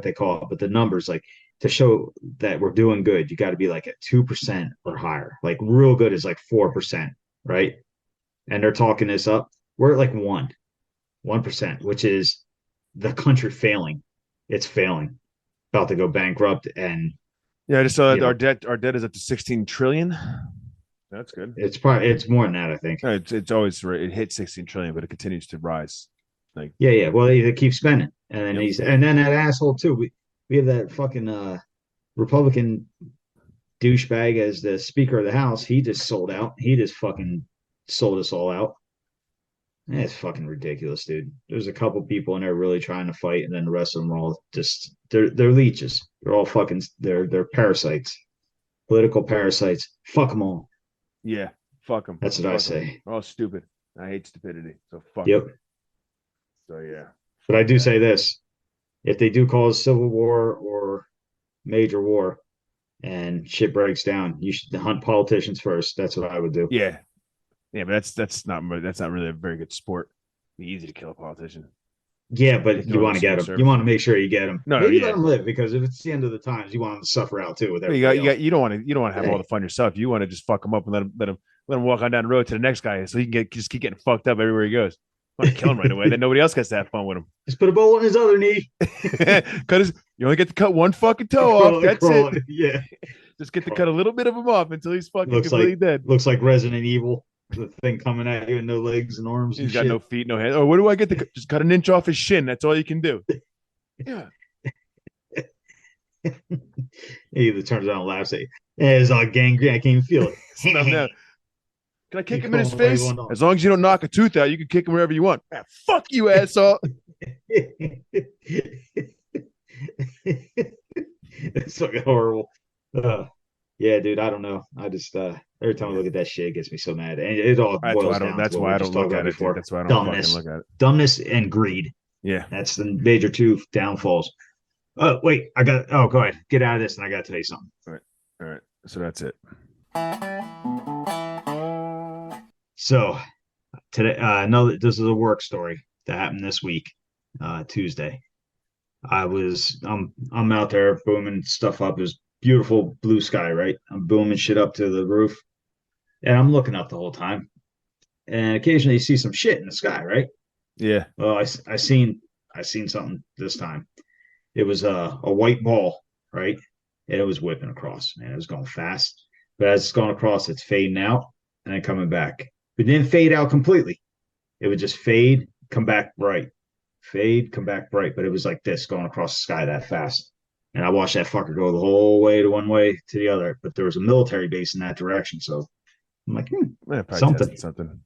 they call it, but the numbers like to show that we're doing good. You got to be like at 2% or higher. Like real good is like 4%, right? And they're talking this up. We're at like 1%, which is the country failing. It's failing, about to go bankrupt, and yeah, I just saw that our debt is up to 16 trillion. That's good. It's more than that, I think. No, it's always it hit 16 trillion, but it continues to rise. Like yeah. Well, they keep spending, and then and then that asshole too. We have that fucking Republican douchebag as the Speaker of the House. He just sold out. He just fucking sold us all out. It's fucking ridiculous, dude. There's a couple people in there really trying to fight, and then the rest of them are all just they're leeches. They're all fucking they're parasites, political parasites. Fuck them all. Yeah, fuck them. That's what I say. They're all stupid. I hate stupidity. So fuck. Yep. Them. So yeah. But I do say this: if they do cause civil war or major war, and shit breaks down, you should hunt politicians first. That's what I would do. Yeah. Yeah, but that's not really a very good sport. It'd be easy to kill a politician. Yeah, but you want to get them. You want to make sure you get them. No, maybe let them live, because if it's the end of the times, you want them to suffer out too. With everybody you don't want to have all the fun yourself. You want to just fuck them up and let him walk on down the road to the next guy, so he can just keep getting fucked up everywhere he goes. I want to kill him right away. Then nobody else gets to have fun with him. Just put a bullet in his other knee. You only get to cut one fucking toe off. That's it. Yeah. Just get to cut a little bit of him off until he's fucking completely dead. Looks like Resident Evil. The thing coming at you and no legs and arms. He's got no feet, no hands. Oh, what do I get to just cut an inch off his shin? That's all you can do. Yeah. He either turns around and laughs at you. Yeah, it's all gangrene. I can't even feel it. Can I kick him in his face? As long as you don't knock a tooth out, you can kick him wherever you want. Ah, fuck you, asshole. It's fucking horrible. Yeah, dude, I don't know. I just every time I look at that shit, it gets me so mad. And it all boils down. That's why I don't look at it. That's why I don't fucking look at it. Dumbness and greed. Yeah. That's the major two downfalls. Oh, wait, go ahead. Get out of this, and I gotta tell you something. All right. So that's it. So today, know that this is a work story that happened this week, Tuesday. I'm out there booming stuff up. It was beautiful blue sky, right? I'm booming shit up to the roof, and I'm looking up the whole time. And occasionally you see some shit in the sky, right? Yeah. Well, I seen something this time. It was a white ball, right? And it was whipping across, man. It was going fast. But as it's going across, it's fading out and then coming back. It didn't fade out completely. It would just fade, come back bright. Fade, come back bright. But it was like this, going across the sky that fast. And I watched that fucker go the whole way to one way to the other. But there was a military base in that direction. So I'm like, something.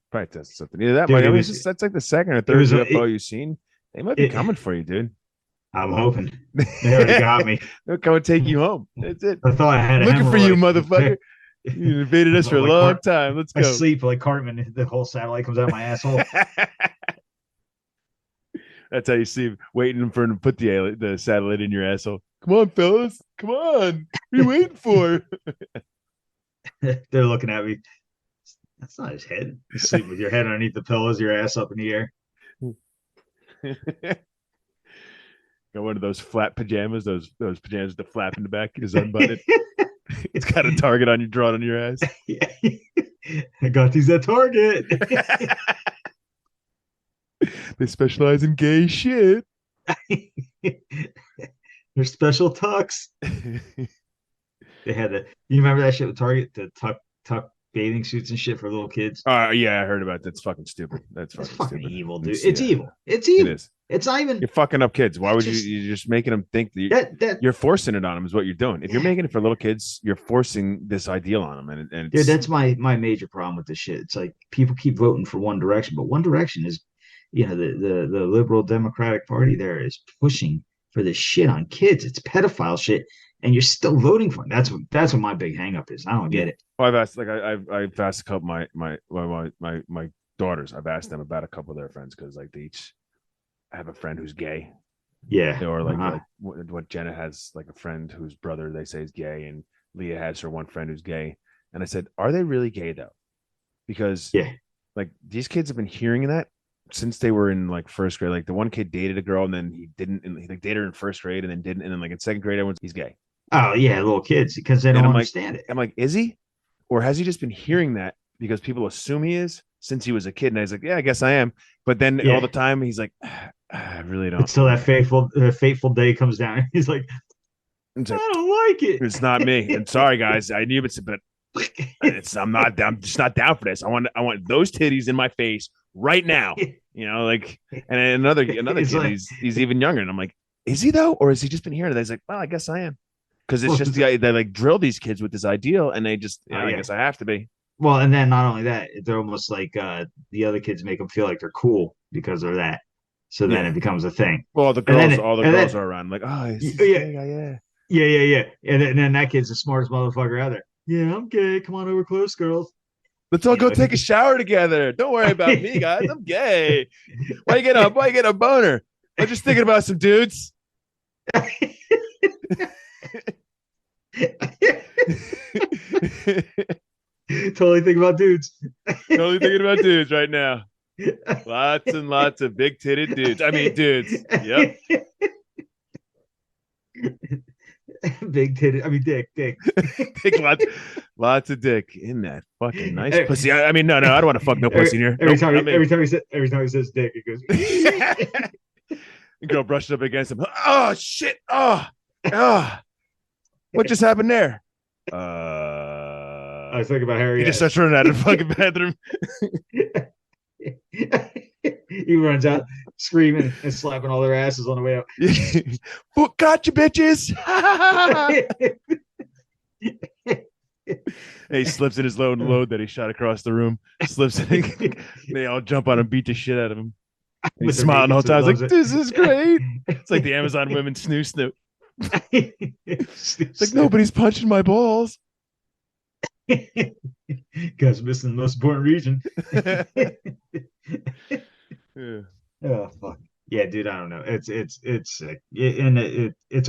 Probably tested something. Either that, dude, that's like the second or third UFO you've seen. They might be coming for you, dude. I'm hoping. They already got me. They'll come and take you home. That's it. I thought I had looking for you, motherfucker. You invaded us for a long time. Let's go. I sleep like Cartman. The whole satellite comes out of my asshole. That's how you see waiting for him to put the satellite in your asshole. Come on, fellas. Come on. What are you waiting for? They're looking at me. That's not his head. You sleep with your head underneath the pillows, your ass up in the air. Got one of those flat pajamas, those pajamas with the flap in the back. It's unbuttoned. It's got a target on you drawn on your ass. I got these at Target. They specialize in gay shit. They're special tucks. They had you remember that shit with Target, the tuck bathing suits and shit for little kids? Yeah, I heard about that. That's fucking stupid. That's fucking stupid. Evil, dude. It's evil. It's evil. It is. It's not even. You're fucking up kids. Why would you're just making them think that you're forcing it on them is what you're doing. If you're making it for little kids, you're forcing this ideal on them. And dude, that's my major problem with this shit. It's like people keep voting for One Direction, but One Direction is, the liberal Democratic Party there is pushing for this shit on kids. It's pedophile shit, and you're still voting for it. That's what my big hang up is. I don't get it. Well, I've asked a couple of my daughters. I've asked them about a couple of their friends because like they each have a friend who's gay. Yeah. Or like what Jenna has like a friend whose brother they say is gay, and Leah has her one friend who's gay. And I said, are they really gay though? because yeah. like these kids have been hearing that since they were in like first grade. Like the one kid dated a girl and then he didn't, and he like dated her in first grade and then didn't, and then like in second grade, he's gay. Oh yeah, little kids because they don't understand it. I'm like, is he, or has he just been hearing that because people assume he is since he was a kid? And he's like, yeah, I guess I am. But then all the time he's like, I really don't. Until that fateful day comes down, he's like, I don't like it. It's not me. I'm sorry, guys. I knew it, but I'm just not down for this. I want those titties in my face right now. You know, like, and another kid, like, he's even younger, and I'm like, is he though, or has he just been hearing it? He's like, well, I guess I am, because it's just they like drill these kids with this ideal, and they just, I guess I have to be. Well, and then not only that, they're almost like the other kids make them feel like they're cool because of that. So then it becomes a thing. Well, the girls are around, like, oh, yeah. Yeah. And then that kid's the smartest motherfucker out there. Yeah, I'm gay. Come on over close, girls. Let's all go take a shower together. Don't worry about me, guys. I'm gay. Why you get a boner? I'm just thinking about some dudes. Totally thinking about dudes. Totally thinking about dudes right now. Lots and lots of big titted dudes. I mean, dudes. Yep. Big titted. I mean, dick. Dick, lots of dick in that fucking nice pussy. I mean, no, I don't want to fuck no pussy in here. Every time he says dick, it goes. The girl brushed up against him. Oh shit! Oh, what just happened there? I was thinking about Harry. He just starts running out of the fucking bathroom. He runs out screaming and slapping all their asses on the way out. Gotcha, bitches! He slips in his load that he shot across the room. Slips in. They all jump on him, beat the shit out of him. He's smiling the whole time. He's like, "This is great." It's like the Amazon women snoo. It's like, nobody's punching my balls. Guys missing the most important region. Yeah. Oh fuck. Yeah, dude, I don't know. It's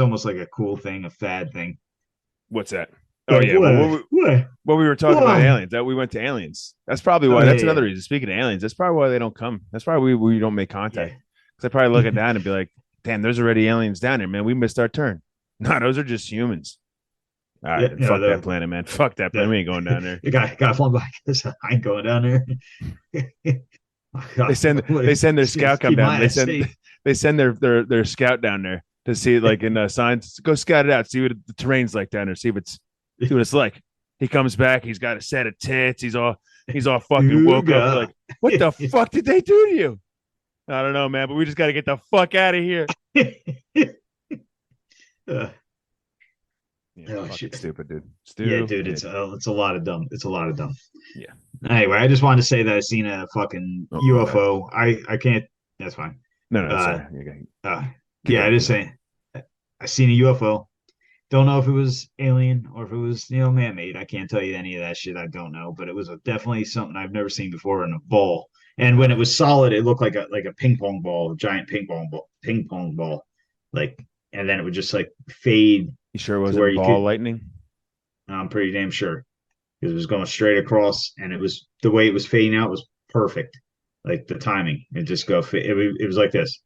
almost like a cool thing, a fad thing. What's that? Oh yeah, what we were talking about aliens. That we went to aliens. That's probably why. That's another reason. Speaking of aliens, that's probably why they don't come. That's probably we don't make contact. Because they probably look it down and be like, "Damn, there's already aliens down here, man. We missed our turn." No, those are just humans. All right, fuck that planet, man. Fuck that planet. We ain't going down there. You got flown back. I ain't going down there. They send their scout come down. They send their scout down there to see it, like in signs. Go scout it out. See what the terrain's like down there. See what it's like. He comes back. He's got a set of tits. He's all fucking woke up. Like, what the fuck did they do to you? I don't know, man. But we just got to get the fuck out of here. Shit. Stupid, dude. Stupid. Yeah, dude. It's a lot of dumb. It's a lot of dumb. Yeah. Anyway, I just wanted to say that I seen a fucking UFO. I can't. That's fine. No. Sorry. I just saying. I seen a UFO. Don't know if it was alien or if it was man-made. I can't tell you any of that shit. I don't know, but it was definitely something I've never seen before in a ball. And when it was solid, it looked like a ping pong ball, a giant ping pong ball, like. And then it would just like fade. You sure it wasn't ball lightning? I'm pretty damn sure. Because it was going straight across, and it was the way it was fading out was perfect. Like the timing. It just it was like this.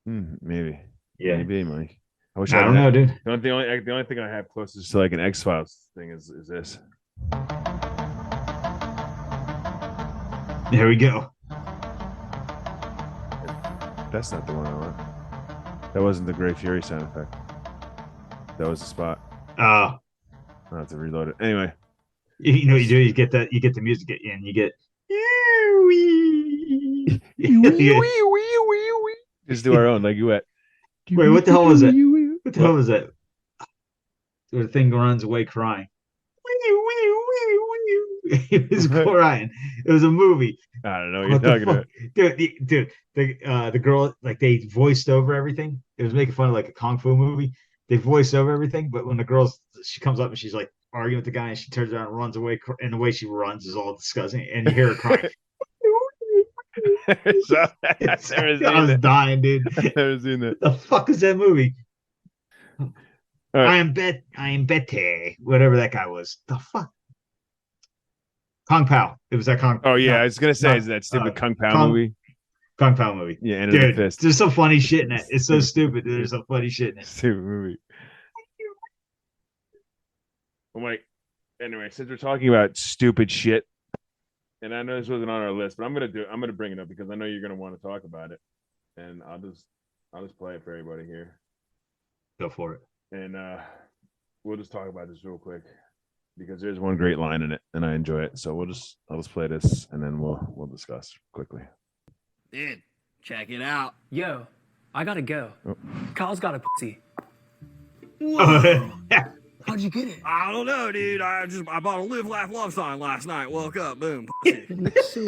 Maybe. Yeah. Maybe, Mike. I don't know, dude. The only thing I have closest to like an X-Files thing is this. There we go. That's not the one I want. That wasn't the Gray Fury sound effect. That was the spot. I'll have to reload it. Anyway. You know what you do? You get the music in, you get just do our own, like you went. Wait, what the hell was it? What the hell was that? The thing runs away crying. It was crying. It was a movie. I don't know what you're talking about. Dude, the girl, like, they voiced over everything. It was making fun of like a kung fu movie. They voiced over everything, but when she comes up and she's like arguing with the guy and she turns around and runs away, and the way she runs is all disgusting, and you hear her crying. I was dying, dude. I've never seen that. The fuck is that movie? Right. I am Betty, whatever that guy was. The fuck. Kung Pao. It was that Kung. Oh yeah, I was gonna say is that stupid Kung Pao movie. Kung Pao movie. Yeah, End of the Fist. There's some funny shit in it. It's so stupid. There's some funny shit in it. Stupid movie. Oh my. Anyway, since we're talking about stupid shit, and I know this wasn't on our list, but I'm gonna bring it up because I know you're gonna want to talk about it, and I'll just play it for everybody here. Go for it. And we'll just talk about this real quick because there's one great line in it, and I enjoy it. So I'll just play this, and then we'll discuss quickly. Dude, check it out. Yo, I gotta go. Oh. Kyle's got a pussy. How'd you get it? I don't know, dude. I bought a live, laugh, love sign last night. Woke up, boom. It's so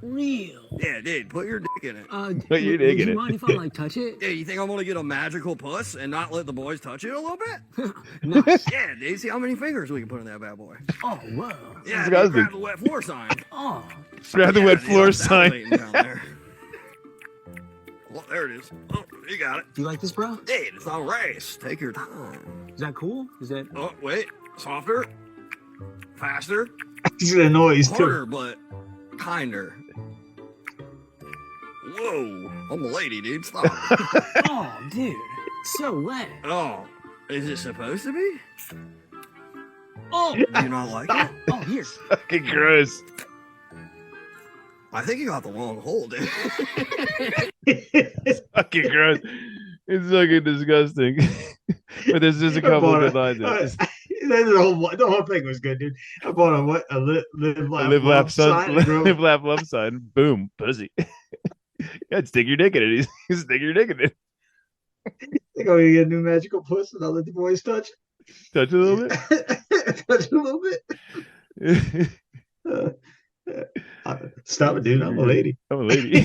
real. Yeah, dude, put your dick in it. Put your dick in Do it. you mind if I like touch it? Yeah, you think I'm gonna get a magical puss and not let the boys touch it a little bit? Nice. Yeah, dude. See how many fingers we can put in that bad boy. Oh, whoa. Yeah, Disgusting. dude, grab the wet floor sign. Oh, Grab the Yeah, wet dude, floor I'm sign. salivating down there. Well, there it is. Oh, you got it. do you like this, bro? Dude, it's not a race. Take your time. Is that cool? Is that... Oh, wait. Softer. Faster. He's the noise Harder, too. but kinder. Whoa. I'm a lady, dude. Stop. Oh, dude. So wet. Oh. Is it supposed to be? Oh, Do you not like it? oh, here. Fucking gross. I think you got the wrong hole, dude. Fucking gross. It's fucking disgusting. But there's just a couple of good lines in it. The whole thing was good, dude. I bought a live, Live, laugh, sign. live, laugh, love sign. Boom, pussy. Yeah, stick your dick in it. Stick your dick in it. Think I'm gonna get a new magical puss and I'll let the boys touch Touch it a little bit. touch it a little bit. Stop it, dude. I'm a lady. I'm a lady.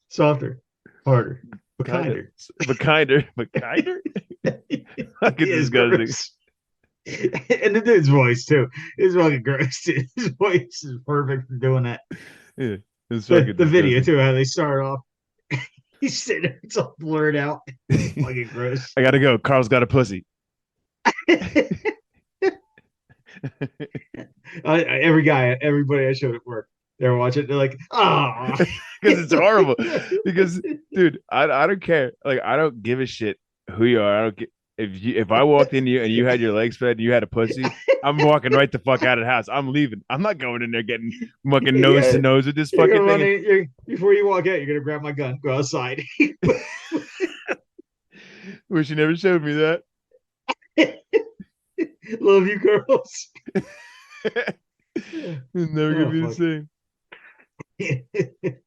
Softer, harder, but kinder. But kinder. But kinder? Fucking disgusting. Gross. And the dude's voice too. It's fucking gross, dude. His voice is perfect for doing that. Yeah, it's The fucking video disgusting. too, how they start off. He's sitting there, it's all blurred out. Fucking gross. I gotta go. Carl's got a pussy. Everybody I showed at work, they're watching. They're like, "Oh," Because it's horrible. Because, dude, I don't care. Like, I don't give a shit who you are. I don't get if I walked in you and you had your legs spread and you had a pussy, I'm walking right the fuck out of the house. I'm leaving. I'm not going in there getting fucking nose to nose with this fucking thing. Before you walk out, you're gonna grab my gun, go outside. Wish you never showed me that. Love you, girls. It's never gonna be the same.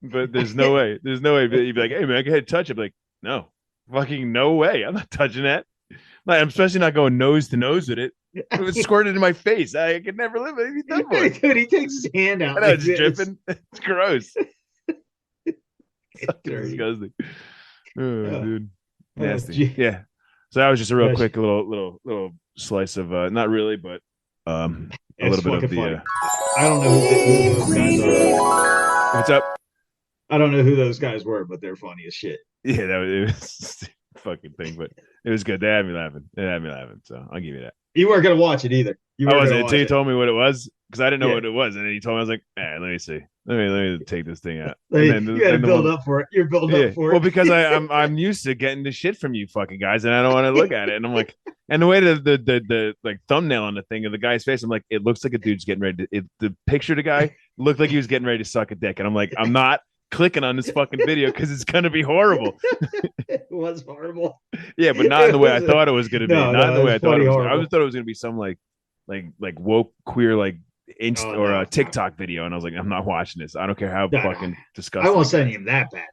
But there's no way. There's no way. You'd be like, hey man, go ahead, touch it. I'd be like, no, fucking no way. I'm not touching that. Like, I'm especially not going nose to nose with it. It was squirted in my face. I could never live it. He's done for it. Dude, he takes his hand out. I know, like it's this. dripping. It's gross. It's dirty. Disgusting. Oh, dude. Nasty. gee. Yeah. So that was just a real Yes. quick little slice of not really, but a It's little bit of fucking funny. the I don't know who those guys are. what's up? I don't know who those guys were, but they're funny as shit. Yeah, it was a fucking thing, but it was good. They had me laughing. So I'll give you that. You weren't gonna watch it either. You I weren't wasn't gonna until you watch told me what it was because I didn't know Yeah. what it was, and then he told me I was like, let me see, let me take this thing out. it. And then You got to then the build one- up for it. You're building Yeah. up for it. Well, because I'm used to getting the shit from you fucking guys, and I don't want to look at it. And I'm like, and the way the like thumbnail on the thing of the guy's face, I'm like, it looks like a dude's getting ready to. The picture of the guy looked like he was getting ready to suck a dick, and I'm like, I'm not clicking on this fucking video because it's gonna be horrible. It was horrible. Yeah, but not in the way I thought it was gonna be. No, Not in the it way I was thought it funny was. I horrible. just thought it was gonna be some like woke queer like Oh, no. TikTok video, and I was like, I'm not watching this. I don't care how No, fucking disgusting. I won't send him that bad.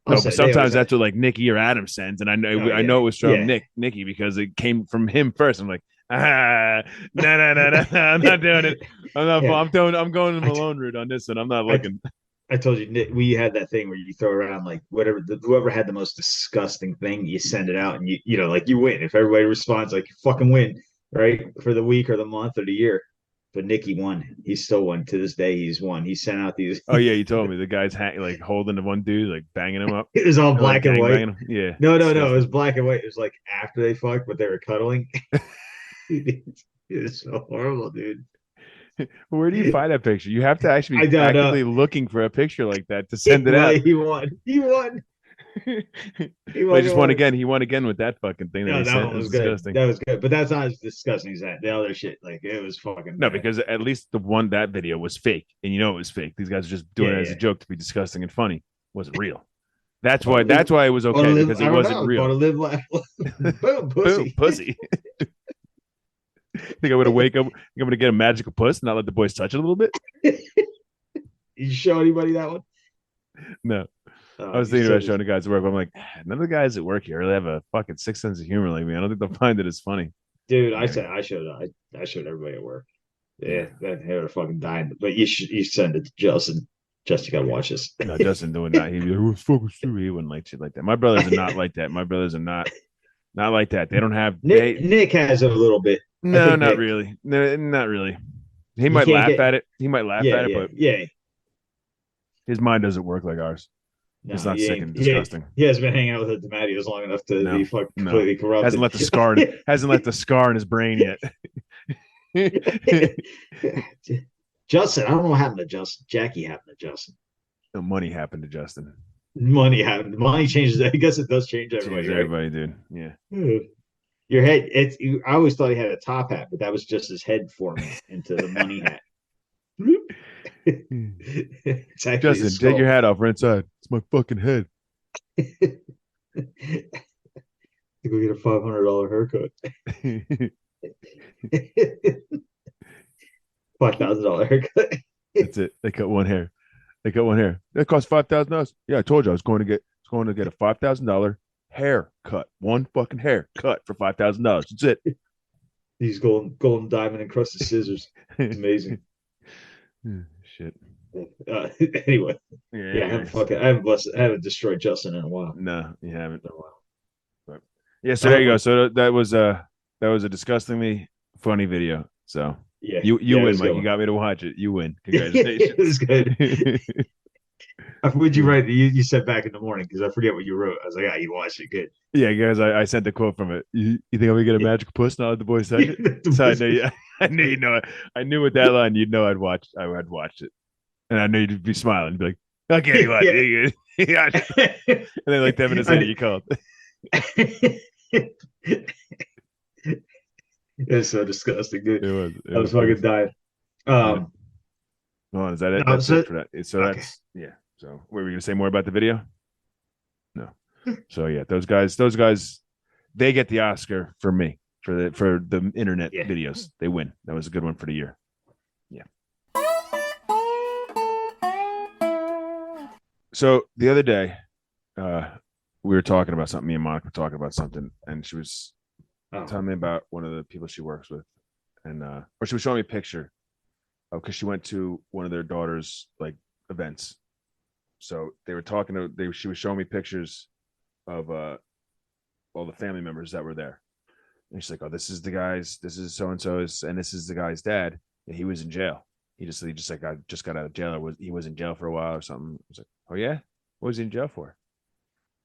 No, but sometimes that's what like Nikki or Adam sends, and I know Oh, I yeah. know it was from Yeah. Nikki because it came from him first. I'm like, no, I'm not doing it. I'm not. Yeah. I'm going the Malone route on this, and I'm not looking. I told you, Nick, we had that thing where you throw around like whoever had the most disgusting thing, you send it out, and you know, like you win. If everybody responds, like you fucking win, right? For the week or the month or the year. But Nikki won. He still won to this day. He's won. He sent out these. Oh yeah, you told me the guy's like holding the one dude, like banging him up. It was all black Like, and white. gangbanging him. Yeah. No. It was black and white. It was like after they fucked, but they were cuddling. It's so horrible, dude. Where do you find that picture? You have to actually I be don't know. actively looking for a picture like that to send it out. He won. He won. But he just won again. He won again with that fucking thing that No, he that sent. one It was was good. disgusting. That was good. But that's not as disgusting as that. The other shit, like it was fucking No, bad. because at least that video was fake, and you know it was fake. These guys are just doing it as a joke to be disgusting and funny. It wasn't real. That's why. That's why it was okay because it wasn't real. Want to live, laugh, boom, pussy. Boom, pussy. Think I would have wake up? Think I'm gonna get a magical puss and not let the boys touch it a little bit? You show anybody that one? No. I was thinking about showing the guys at work. But I'm like, none of the guys at work here really have a fucking sixth sense of humor like me. I don't think they'll find it as funny. Dude, I showed everybody at work. Yeah, they were fucking dying. But you send it to Justin. Justin, you gotta watch this. No, Justin doing that. He'd be like, "Who's fucking true?" He wouldn't like shit like that. My brothers are not like that. My brothers are not like that. They don't have Nick has a little bit. No, not really. No, not really. He might laugh at it. He might laugh at it, but his mind doesn't work like ours. No, it's not sick and disgusting. He has been hanging out with the DiMatteos long enough to be completely corrupt. Hasn't left the scar in his brain yet. Justin, I don't know what happened to Justin. Jackie happened to Justin. The money happened to Justin. Money happened. Money changes. I guess it does change everybody. Everybody, dude. Yeah. Your head. I always thought he had a top hat, but that was just his head forming into the money hat. Justin, take your hat off. Right inside. It's my fucking head. Go get a $500 haircut. $5,000 haircut. That's it. They cut one hair. That cost $5,000. Yeah, I told you I was going to get a $5,000 haircut. One fucking haircut for $5,000. That's it. These golden diamond encrusted scissors. It's amazing. Shit. Anyway, I haven't destroyed Justin in a while. No, you haven't. But, yeah, so there you go. So that was a disgustingly funny video. So you win, Mike. You got me to watch it. You win. Congratulations. It was good. What'd you write? You said back in the morning because I forget what you wrote. I was like, you watched it. Good. Yeah, guys, I sent the quote from it. You think I'm gonna get a magical puss now? Let the boys touch it. So I knew you know it. I knew with that line, you'd know I had watched it, and I knew you'd be smiling. You'd be like, okay, you watch it. And then like 10 minutes later, you called. It's so disgusting, dude. It was fucking dying. Well, is that it? No, that's it for that. So that's So were we gonna say more about the video? No. So yeah, those guys, they get the Oscar for me for the internet videos. They win. That was a good one for the year. Yeah. So the other day, we were talking about something. Me and Monica were talking about something, and she was telling me about one of the people she works with, and or she was showing me a picture because she went to one of their daughter's like events. So they were talking she was showing me pictures of all the family members that were there. And she's like, "Oh, this is the guys, this is so and so's, and this is the guy's dad. And he was in jail. He just like I just got out of jail, or he was in jail for a while or something." I was like, "Oh yeah? What was he in jail for?"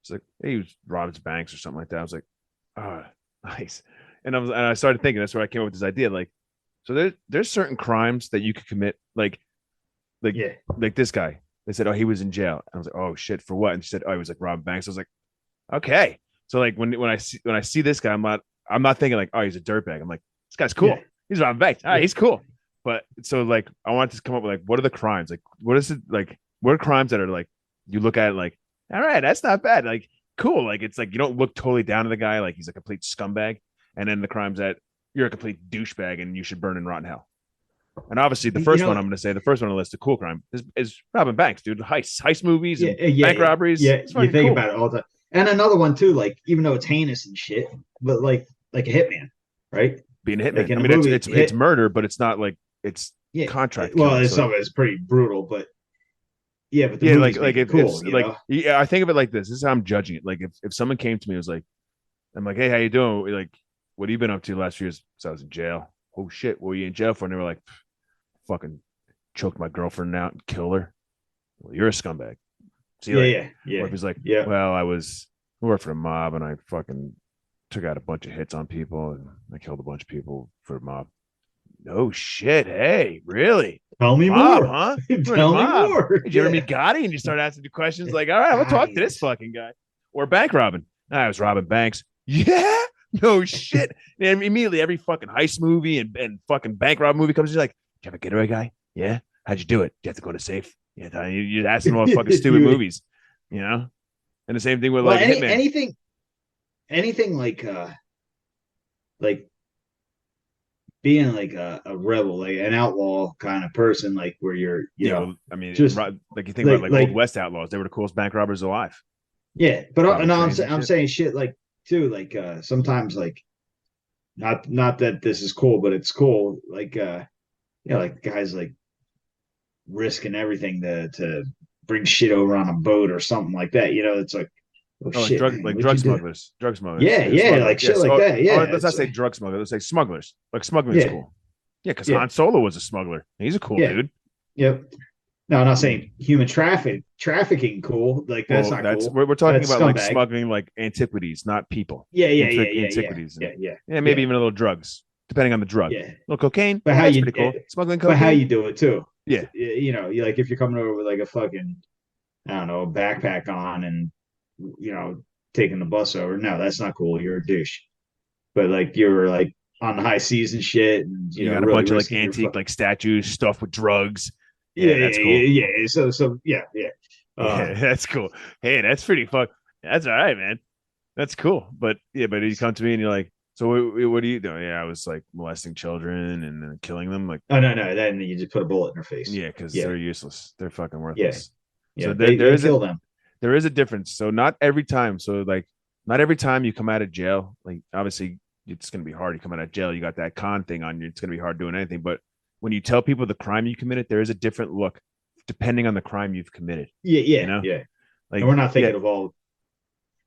She's like, "Hey, he was robbed banks or something like that." I was like, "Oh, nice." And I started thinking, that's where I came up with this idea. Like, so there's certain crimes that you could commit, like this guy. They said, "Oh, he was in jail." And I was like, "Oh shit, for what?" And she said, "Oh, he was like robbing banks." I was like, "Okay." So like when I see this guy, I'm not thinking like, "Oh, he's a dirtbag." I'm like, "This guy's cool. He's robbing banks. He's cool." But so like I wanted to come up with like, what are the crimes? Like, what is it like? What are crimes that are like you look at it like, all right, that's not bad. Like, cool. Like it's like you don't look totally down to the guy like he's a complete scumbag. And then the crimes that you're a complete douchebag and you should burn in rotten hell. And obviously, the first one I'm going to say, the first one on the list, the cool crime is robbing banks, dude. Heist movies, and bank robberies. Yeah, you think about it all the time. And another one too, like even though it's heinous and shit, but like a hitman, right? Being a hitman. Like I mean, it's murder, but it's not like it's contract. Well, it's pretty brutal, but but I think of it like this. This is how I'm judging it. Like if someone came to me and was like, I'm like, "Hey, how you doing? Like, what have you been up to the last few years?" So I was in jail. "Oh shit, what were you in jail for?" And they were like, "Fucking choked my girlfriend out and killed her." "Well, you're a scumbag." See, Or if he's like, "Well, I worked for the mob and I fucking took out a bunch of hits on people and I killed a bunch of people for the mob." No shit. Hey, really? Tell me Mob, more. huh? Tell me more. Did you ever meet Gotti and you start asking the questions like, all right, I'm gonna talk to this fucking guy. Or bank robbing. I was robbing banks. Yeah. No shit. And immediately every fucking heist movie and fucking bank rob movie comes, you're like, did you have a getaway guy? Yeah. How'd you do it? You have to go to safe. Yeah, you're asking all fucking stupid movies, you know? And the same thing with like Hitman. Anything like being like a rebel, like an outlaw kind of person, like where you're, you know, well, I mean, just like you think about like Old West outlaws, they were the coolest bank robbers alive. Yeah, but no, I'm saying shit like too, like sometimes like not that this is cool, but it's cool. Like like guys like risking everything to bring shit over on a boat or something like that. You know, it's like, oh shit, drug smugglers. Drug smugglers. Yeah, like shit like that. Yeah. Let's not say drug smugglers, let's say smugglers. Like smuggling's cool. Yeah, because Han Solo was a smuggler. He's a cool dude. Yep. No, I'm not saying human trafficking cool. Like that's not cool. We're talking about like smuggling like antiquities, not people. Antiquities. Yeah, maybe even a little drugs, depending on the drug. Yeah. A little cocaine. But how you cool. Smuggling cocaine. But how you do it too. Yeah. You know, like if you're coming over with like a fucking, I don't know, a backpack on and, you know, taking the bus over. No, that's not cool. You're a douche. But like you're like on the high seas and shit. And, you got a bunch of like antique like statues stuffed with drugs. That's cool. Yeah. So yeah. That's cool. Hey, that's pretty fun. That's all right, man. That's cool. But you come to me and you're like, so what do you do? Yeah, I was like molesting children and then killing them. Like, oh no, then you just put a bullet in their face. Yeah, because they're useless. They're fucking worthless. Yeah. So they kill them. There is a difference. So not every time. So like, not every time you come out of jail. Like, obviously, it's gonna be hard. You come out of jail, you got that con thing on you. It's gonna be hard doing anything. But when you tell people the crime you committed, there is a different look depending on the crime you've committed. Yeah. You know? Yeah. Like, and we're not thinking of all.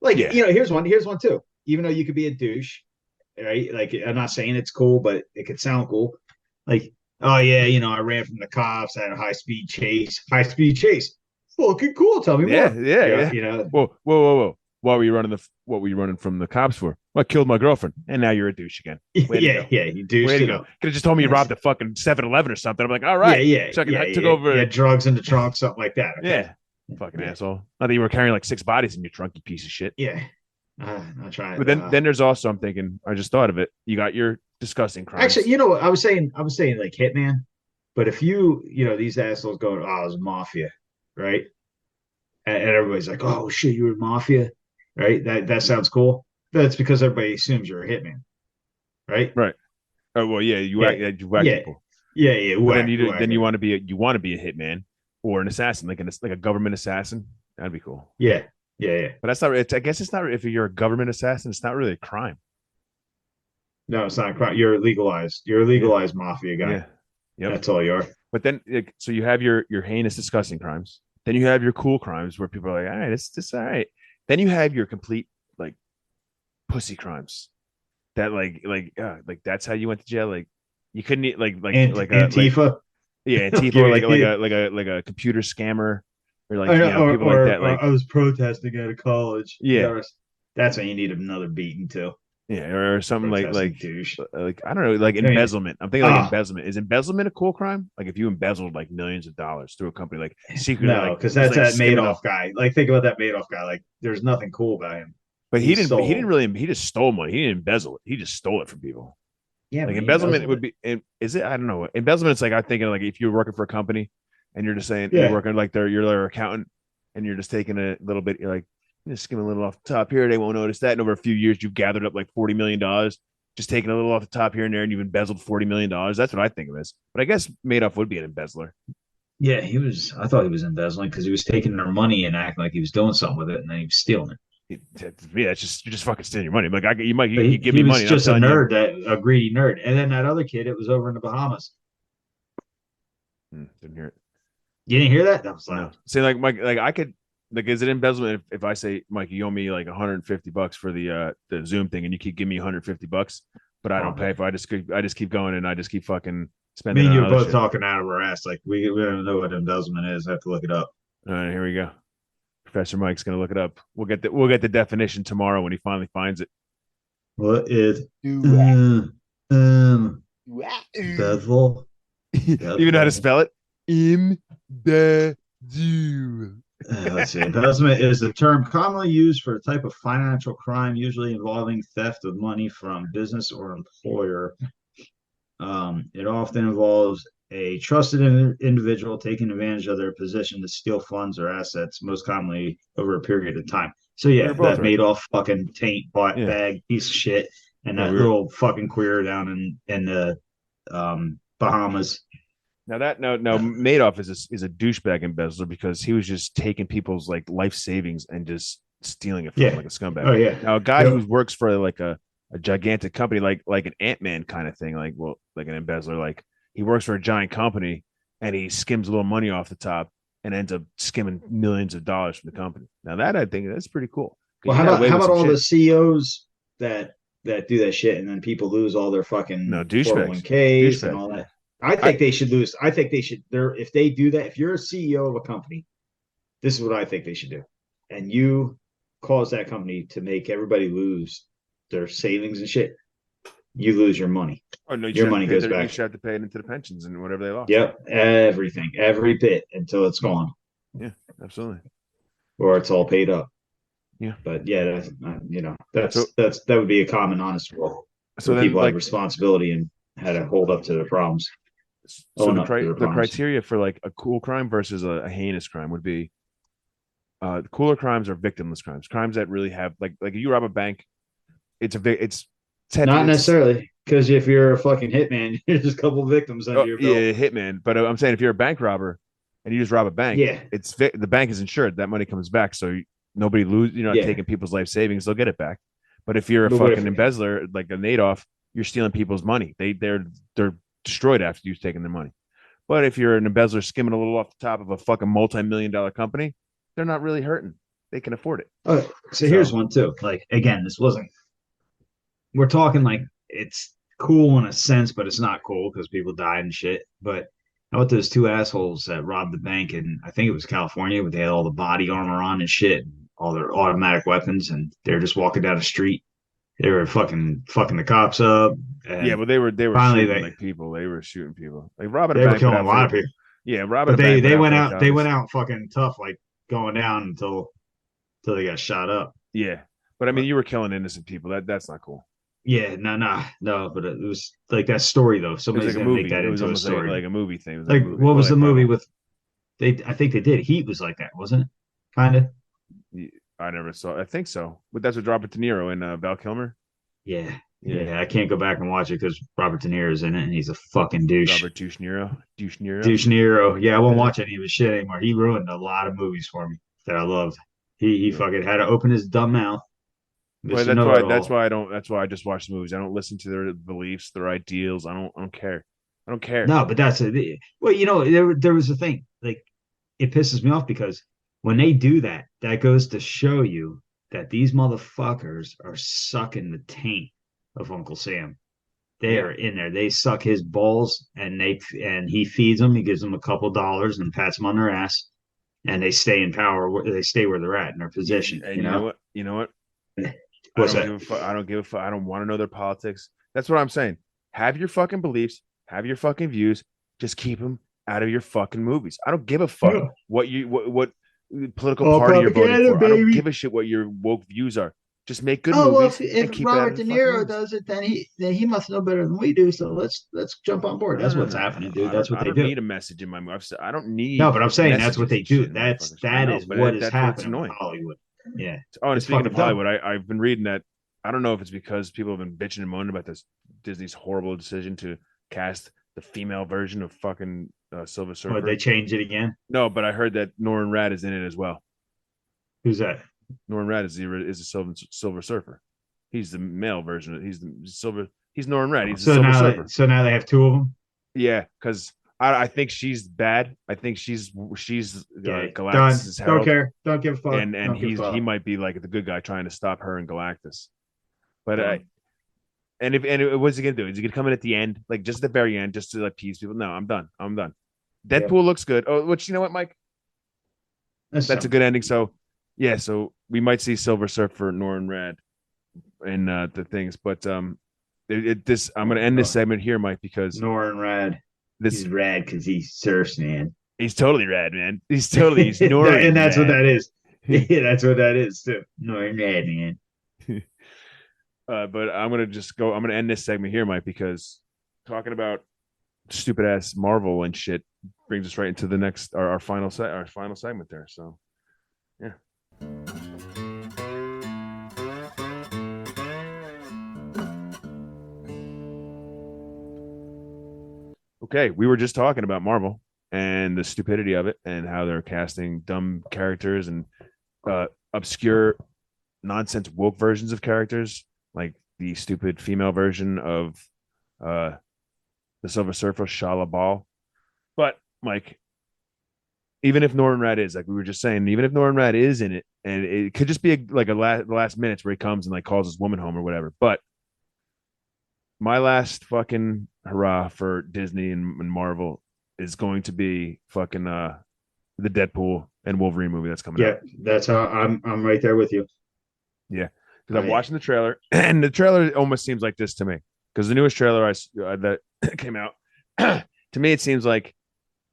Like, you know, here's one too. Even though you could be a douche, right? Like, I'm not saying it's cool, but it could sound cool. Like, oh yeah, you know, I ran from the cops. I had a high speed chase. Fucking cool. Tell me more. Yeah. You know. Whoa. What were you running from the cops for? Well, I killed my girlfriend, and now you're a douche again. You douche. Way to go. Could have just told me you robbed a fucking 7-Eleven or something. I'm like, all right. Took over. Yeah, drugs in the trunk, something like that. Okay? Yeah. Fucking asshole. Not that you were carrying like 6 bodies in your trunk, you piece of shit. Yeah. I'm trying. But then there's also, I'm thinking, I just thought of it. You got your disgusting crimes. Actually, you know what I was saying like Hitman, but if you know, these assholes go, oh, it was mafia, right? And everybody's like, oh shit, you were mafia, right? That sounds cool. That's because everybody assumes you're a hitman, right? Right. Oh well, yeah, you whack people. Yeah. Then you want to be a hitman or an assassin, like a government assassin. That'd be cool. Yeah. But that's not. I guess it's not. If you're a government assassin, it's not really a crime. No, it's not a crime. You're a legalized mafia guy. Yeah. Yep. That's all you are. But then, so you have your heinous, disgusting crimes. Then you have your cool crimes where people are like, all right, it's all right. Then you have your complete like pussy crimes. That like that's how you went to jail. Like you couldn't like Antifa. Antifa or like a computer scammer or like people like that. Like I was protesting out of college. Yeah, that's when you need another beating too. Yeah, or something like douche. Like I don't know, like embezzlement. I'm thinking like embezzlement. Is embezzlement a cool crime? Like if you embezzled like millions of dollars through a company, like secretly. No, because that's that Madoff guy. Like think about that Madoff guy. Like there's nothing cool about him. But he didn't really. He just stole money. He didn't embezzle it. He just stole it from people. Yeah, like embezzlement would be. Is it? I don't know. Embezzlement. It's like I'm thinking like if you're working for a company and you're just saying you're working like you're their accountant and you're just taking a little bit. You're like. Just skimming a little off the top here. They won't notice that. And over a few years, you've gathered up like $40 million, just taking a little off the top here and there, and you've embezzled $40 million. That's what I think of as. But I guess Madoff would be an embezzler. Yeah, he was. I thought he was embezzling because he was taking their money and acting like he was doing something with it, and then he was stealing it. Yeah, it's just you're just fucking stealing your money. Like you give me money. He was just a greedy nerd. And then that other kid, it was over in the Bahamas. Didn't hear it. You didn't hear that? That was loud. No. Say like Mike, like I could. Like, is it embezzlement if I say, Mike, you owe me like $150 for the Zoom thing, and you keep giving me $150, but I don't pay if I just keep going and I just keep fucking spending. Me and you're both talking out of our ass. Like we don't know what embezzlement is. I have to look it up. All right, here we go. Professor Mike's gonna look it up. We'll get the definition tomorrow when he finally finds it. What is Embezzle. You know how to spell it? Embezzle. Let's see. Embezzlement is the term commonly used for a type of financial crime, usually involving theft of money from business or employer. It often involves a trusted individual taking advantage of their position to steal funds or assets, most commonly over a period of time. So yeah, that right. Madoff fucking taint Yeah. bag piece of shit, and that little fucking queer down in the Bahamas. Now Madoff is a douchebag embezzler because he was just taking people's like life savings and just stealing it from them like a scumbag. Oh yeah. Now a guy who works for like a gigantic company, like an Ant-Man kind of thing, like an embezzler, like he works for a giant company and he skims a little money off the top and ends up skimming millions of dollars from the company. Now that I think that's pretty cool. Well, how about all the CEOs that do that shit and then people lose all their fucking 401ks and all that? I think they should lose. I think they should. If they do that, if you're a CEO of a company, this is what I think they should do. And you cause that company to make everybody lose their savings and shit. You lose your money. Oh no, your money goes back. You should have to pay it into the pensions and whatever they lost. Yep, everything, every bit until it's gone. Yeah, absolutely. Or it's all paid up. Yeah, but yeah, that would be a common, honest rule. So people have responsibility and had to hold up to their problems. So the criteria for like a cool crime versus a heinous crime would be cooler crimes are victimless crimes that really have like if you rob a bank, it's not necessarily, because if you're a fucking hitman, there's a couple victims under your belt. Yeah, hitman. But I'm saying if you're a bank robber and you just rob a bank, the bank is insured. That money comes back, so nobody lose. You're not taking people's life savings; they'll get it back. But if you're a fucking embezzler like a Madoff, you're stealing people's money. They're destroyed after you've taken their money. But if you're an embezzler skimming a little off the top of a fucking multi-million-dollar company, they're not really hurting. They can afford it. So here's one too. Like again, we're talking like it's cool in a sense, but it's not cool because people died and shit. But how about those two assholes that robbed the bank in, I think it was California, but they had all the body armor on and shit, all their automatic weapons, and they're just walking down the street. They were fucking the cops up. Yeah, but they were shooting like people. They were shooting people. Like robbing a bank. They were killing a lot of people. Yeah, robbing. But they went out. They went out fucking tough, like going down until they got shot up. Yeah, but I mean, you were killing innocent people. That's not cool. Yeah, no. But it was like that story though. Somebody's gonna make that into a story, like a movie thing. Like what was the movie with? I think they did. Heat was like that, wasn't it? Kind of. I never saw. I think so, but that's with Robert De Niro and Val Kilmer. Yeah. I can't go back and watch it because Robert De Niro's in it, and he's a fucking douche. Robert Douche Niro. Yeah, I won't watch any of his shit anymore. He ruined a lot of movies for me that I loved. He fucking had to open his dumb mouth. Well, that's why I just watch the movies. I don't listen to their beliefs, their ideals. I don't care. I don't care. No, but there was a thing. Like it pisses me off because when they do that, that goes to show you that these motherfuckers are sucking the taint of Uncle Sam. They are in there. They suck his balls, and he feeds them. He gives them a couple dollars and pats them on their ass, and they stay in power. They stay where they're at in their position. And you know what? What's I don't give a fuck. I don't want to know their politics. That's what I'm saying. Have your fucking beliefs. Have your fucking views. Just keep them out of your fucking movies. I don't give a fuck what political party you're voting for. Baby. I don't give a shit what your woke views are. Just make good movies. Well, if Robert De Niro does it, then he must know better than we do. So let's jump on board. That's what's happening, dude. That's what they do. I don't need a message in my movie. I don't need. No, but I'm saying that's what they do. That is what is happening in Hollywood. Yeah. Oh, and speaking of Hollywood, I've been reading that. I don't know if it's because people have been bitching and moaning about this Disney's horrible decision to cast the female version of fucking Silver Surfer. But they changed it again? No, but I heard that Norman Rad is in it as well. Who's that? Norman Rad is a Silver Surfer. He's the male version. He's Norman Rad. He's the Silver Surfer. So now they have two of them? Yeah, because I think she's bad. I think she's Galactus' herald. Don't care. Don't give a fuck. And he might be like the good guy trying to stop her and Galactus. But what's he gonna do? Is he gonna come in at the end, like just at the very end, just to like tease people? No, I'm done. Deadpool looks good. Oh, which you know what, Mike? That's a good ending. So yeah, so we might see Silver Surfer, Norman Rad, and the things. But this I'm going to end this segment here, Mike, because Norrin rad. He's rad because he's surfs, man. He's totally rad, man. He's Norrin, and that's rad. what that is. Yeah, that's what that is too. Norrin rad, man. But I'm gonna end this segment here, Mike, because talking about stupid ass Marvel and shit brings us right into the next our final segment there. So yeah. Okay, we were just talking about Marvel and the stupidity of it and how they're casting dumb characters and obscure nonsense woke versions of characters, like the stupid female version of the Silver Surfer, Shala Ball. But Mike, even if Norrin Rad is, like we were just saying, even if Norrin Rad is in it, and it could just be the last minutes where he comes and like calls his woman home or whatever. But my last fucking hurrah for Disney and Marvel is going to be fucking the Deadpool and Wolverine movie that's coming out. Yeah, that's how I'm right there with you. Yeah, because I'm watching the trailer, and the trailer almost seems like this to me. Because the newest trailer that came out, to me, it seems like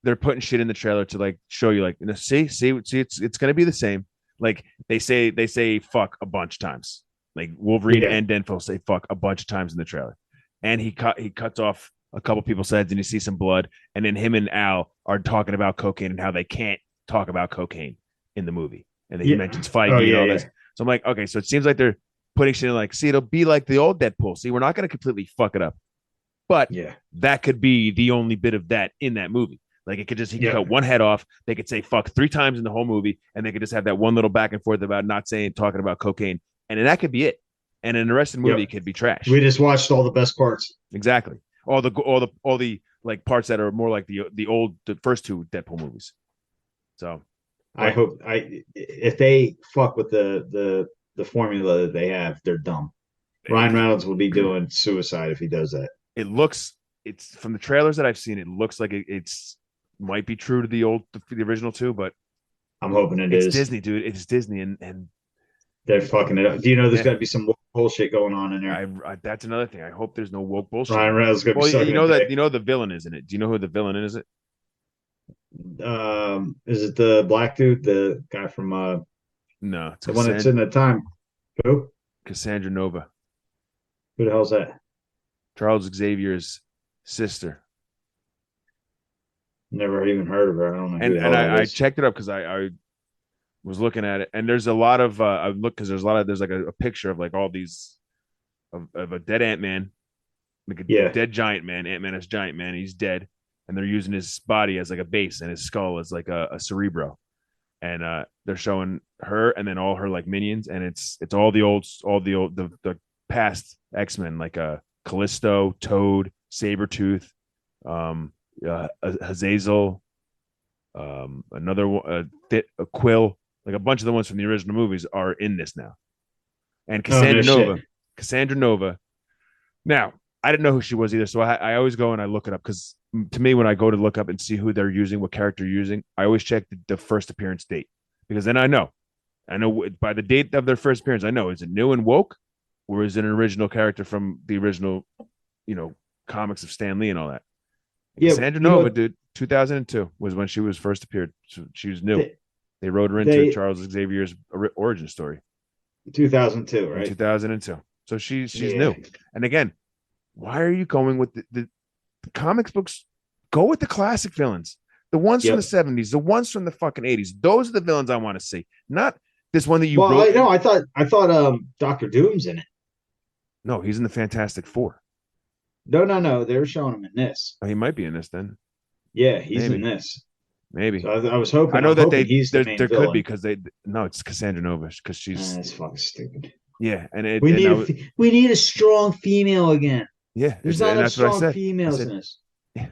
they're putting shit in the trailer to like show you, like, see, it's gonna be the same. Like they say fuck a bunch of times. Like Wolverine and Deadpool say fuck a bunch of times in the trailer, and he cuts off a couple people's heads, and you see some blood, and then him and Al are talking about cocaine and how they can't talk about cocaine in the movie, and then he mentions Feige and all this. So I'm like, okay, so it seems like they're putting shit in, like, see, it'll be like the old Deadpool. See, we're not going to completely fuck it up, but that could be the only bit of that in that movie. Like it could just, he could cut one head off. They could say fuck 3 times in the whole movie, and they could just have that one little back and forth about not talking about cocaine, and then that could be it. And then the rest of the movie could be trash. We just watched all the best parts. Exactly. All the like parts that are more like the first 2 Deadpool movies. So I hope if they fuck with the formula that they have, they're dumb. Ryan Reynolds will be doing suicide if he does that. It's from the trailers that I've seen, it looks like it's might be true to the original 2, but I'm hoping it's Disney, dude. It's Disney, and they're fucking it up. Do you know there's got to be some bullshit going on in there? That's another thing. I hope there's no woke bullshit. Ryan Reynolds going to be you know the villain is in it. Do you know who the villain is? It is it the black dude, the guy from no, it's the one that's in the time. Who? Cassandra Nova. Who the hell's that? Charles Xavier's sister. Never even heard of her. I don't know. And I checked it up because I was looking at it, and there's a lot of there's like a picture of like all these of a dead Ant-Man, like a dead giant man. Ant-Man is giant man. He's dead, and they're using his body as like a base, and his skull is like a cerebro, and they're showing her and then all her like minions, and it's all the past X-Men, like Callisto, Toad, Sabretooth, Hazazel, another one, a Quill, like a bunch of the ones from the original movies are in this now. And Cassandra Nova. Now, I didn't know who she was either, so I always go and I look it up, because to me, when I go to look up and see who they're using, what character you're using, I always check the first appearance date, because then I know by the date of their first appearance, I know, is it new and woke, or is it an original character from the original, comics of Stan Lee and all that. Cassandra Nova, dude, 2002 was when she was first appeared. So she was new. They wrote her into Charles Xavier's origin story. 2002, right? 2002. So she's new. And again, why are you going with the comics books? Go with the classic villains, the ones from the 70s, the ones from the fucking 80s. Those are the villains I want to see, not this one that you wrote. I thought Dr. Doom's in it. No, he's in the Fantastic Four. No. They were showing him in this. Oh, he might be in this then. Yeah, he's in this. Maybe. So I was hoping. I know that there could be, because it's Cassandra Nova, because she's that's fucking stupid. Yeah, and we need a strong female again. Yeah, there's not enough strong females in this. Yeah,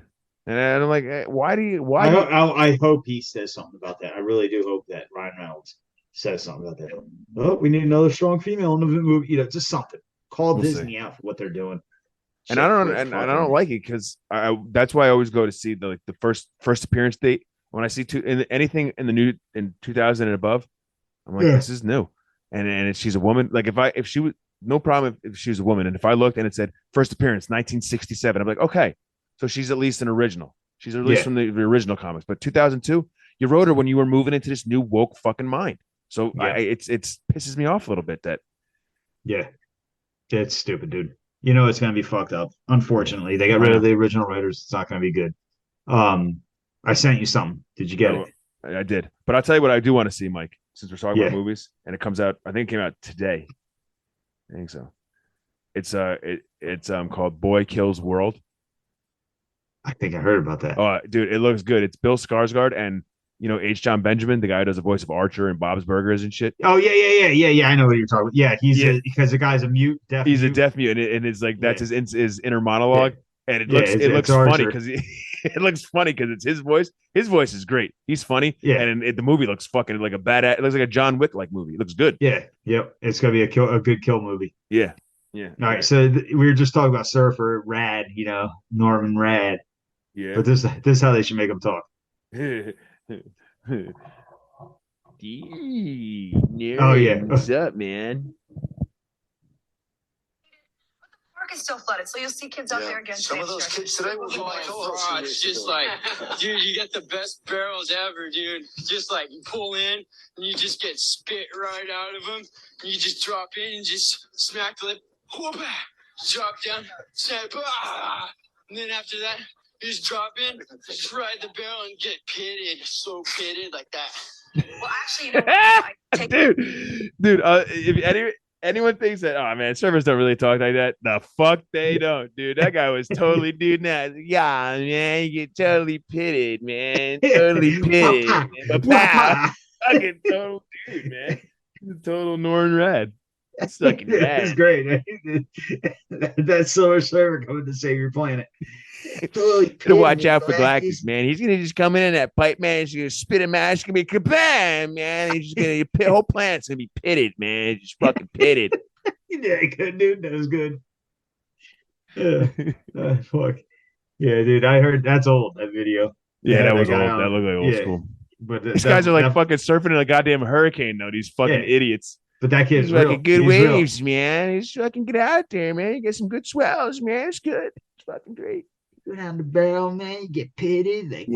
and I'm like, why? I hope he says something about that. I really do hope that Ryan Reynolds says something about that. Oh, we need another strong female in the movie. Just something. Call Disney out for what they're doing. And I don't like it, because that's why I always go to see the first appearance date. When I see anything in 2000 and above, I'm like, this is new, and she's a woman. Like if no problem if she was a woman. And if I looked and it said first appearance 1967, I'm like, okay, so she's at least an original. She's at least from the original comics. But 2002, you wrote her when you were moving into this new woke fucking mind. So it's pisses me off a little bit that. Yeah, it's stupid, dude. You know it's gonna be fucked up. Unfortunately, they got rid of the original writers. It's not gonna be good. I sent you something. Did you get it? I did. But I'll tell you what I do want to see, Mike, since we're talking about movies, and it comes out, I think it came out today. I think so. It's called Boy Kills World. I think I heard about that. Oh, dude, it looks good. It's Bill Skarsgård and H. John Benjamin, the guy who does the voice of Archer and Bob's Burgers and shit. Oh yeah. I know what you're talking about. Yeah, because the guy's a mute. He's a deaf mute, and it's like that's his inner monologue, and it looks funny because it looks funny because it's his voice. His voice is great. He's funny. Yeah, and the movie looks fucking like a badass. It looks like a John Wick like movie. It looks good. Yeah, yep. It's gonna be a good kill movie. Yeah. All right. So we were just talking about Surfer Rad. Norman Rad. Yeah. But this is how they should make him talk. What's up, man? Park is still flooded, so you'll see kids out there again. Some of those kids today will be my co-hosts. It's just like, dude, you get the best barrels ever, dude. Just like you pull in and you just get spit right out of them. And you just drop in and just smack the lip, whoop, drop down, snap, and then after that, you just drop in, just ride the barrel and get pitted, so pitted like that. Well, actually, dude, if anyone thinks that, oh man, servers don't really talk like that, the fuck they don't, dude. That guy was totally doing that. Yeah, man, you get totally pitted, man. Totally pitted. Fucking total dude, man. Total Norman Rad. That's fucking rad. It's great. That's Silver Surfer coming to save your planet. To watch out for Galactus, man. He's gonna just come in that pipe, man. He's gonna spit him out. It's gonna be kabam, man. He's just gonna the whole planet's gonna be pitted, man. Just fucking pitted. Yeah, good dude. That was good. Yeah. Fuck. Yeah, dude. I heard that's old. That video. Yeah, that was old. That looked like old school. But these guys are like fucking surfing in a goddamn hurricane, though. These fucking idiots. But that kid's fucking good waves, man. He's fucking get out there, man. You get some good swells, man. It's good. It's fucking great. Go down the barrel, man. You get pitted. Like,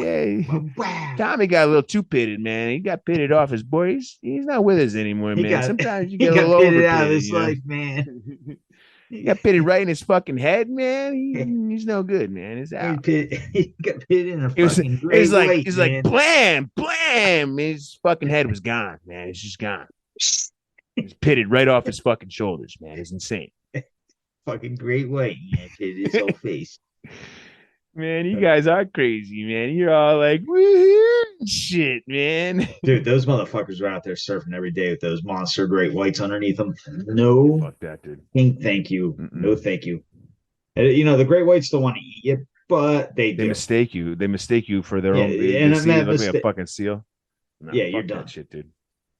wow. Tommy got a little too pitted, man. He got pitted off his boys. He's not with us anymore, man. Sometimes you get a little pitted out of his life, man. He got pitted right in his fucking head, man. He's no good, man. He's out. He got pitted in a fucking he's like blam, blam. His fucking head was gone, man. It's just gone. He's pitted right off his fucking shoulders, man. It's insane. Fucking great white, man. Pitted his whole face. Man, you guys are crazy, man. You're all like, woohoo, shit, man. Dude, those motherfuckers are out there surfing every day with those monster great whites underneath them. No. Fuck that, dude. Thank you. No, thank you. The great whites don't want to eat you, but they mistake you. They mistake you for their own. And they look like a fucking seal. No, yeah, you're done. That shit, dude.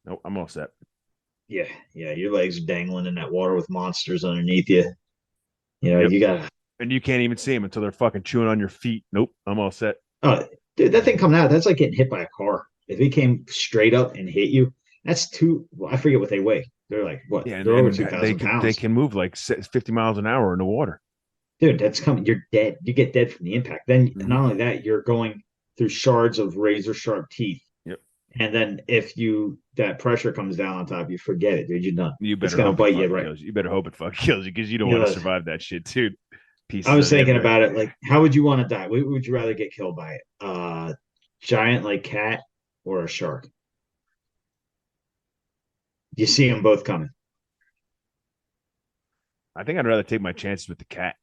Nope, I'm all set. Yeah, your legs are dangling in that water with monsters underneath you. You got. And you can't even see them until they're fucking chewing on your feet. Nope, I'm all set. Oh, dude, that thing coming out, that's like getting hit by a car. If it came straight up and hit you, that's I forget what they weigh. They're like, what? Yeah, they're over 2,000 pounds. They can move like 50 miles an hour in the water. Dude, that's coming. You're dead. You get dead from the impact. Then not only that, you're going through shards of razor sharp teeth. Yep. And then if that pressure comes down on top, you forget it, dude. You're done. It's gonna bite you, right? You better hope it fucking kills you because you don't want to survive that shit, dude. I was thinking about it, like, how would you want to die? Would you rather get killed by it? Giant like cat or a shark? You see them both coming. I think I'd rather take my chances with the cat.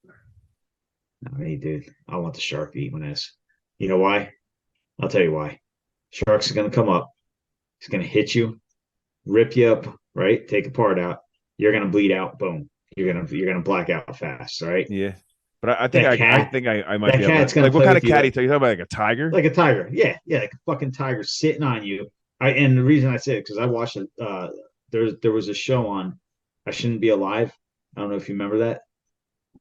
No, hey, dude, I want the shark to eat my ass. You know why? I'll tell you why. Shark's going to come up. He's going to hit you, rip you up, right? Take a part out. You're going to bleed out. Boom. You're gonna black out fast, right? Yeah. But I think I might be able to. Like, what kind of cat are you talking about? Like a tiger? Like a tiger. Yeah, like a fucking tiger sitting on you. And the reason I say it because I watched it. There was a show on I Shouldn't Be Alive. I don't know if you remember that.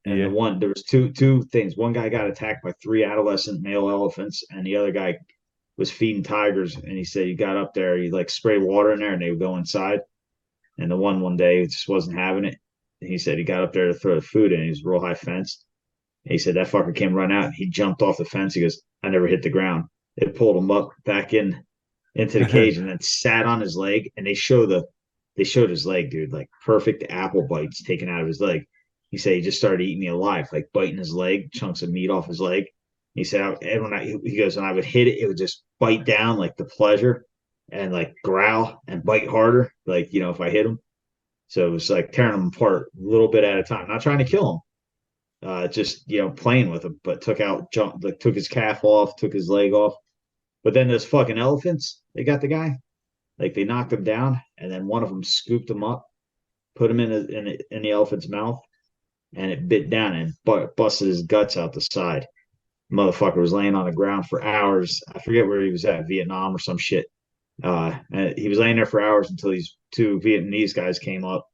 And there was two things. One guy got attacked by 3 adolescent male elephants, and the other guy was feeding tigers. And he said he got up there, he like sprayed water in there, and they would go inside. And the one day just wasn't having it. And he said he got up there to throw the food in. He was real high fence. And he said that fucker came run out. And he jumped off the fence. He goes, I never hit the ground. It pulled him up back into the cage and then sat on his leg. And they showed his leg, dude, like perfect apple bites taken out of his leg. He said he just started eating me alive, like biting his leg, chunks of meat off his leg. He said, he goes, when I would hit it, it would just bite down like the pleasure and like growl and bite harder, like, if I hit him. So it was like tearing him apart a little bit at a time, not trying to kill him, just, playing with him, but took his calf off, took his leg off. But then those fucking elephants, they got the guy, like they knocked him down, and then one of them scooped him up, put him in the elephant's mouth, and it bit down and busted his guts out the side. Motherfucker was laying on the ground for hours. I forget where he was at, Vietnam or some shit. And he was laying there for hours until these two Vietnamese guys came up.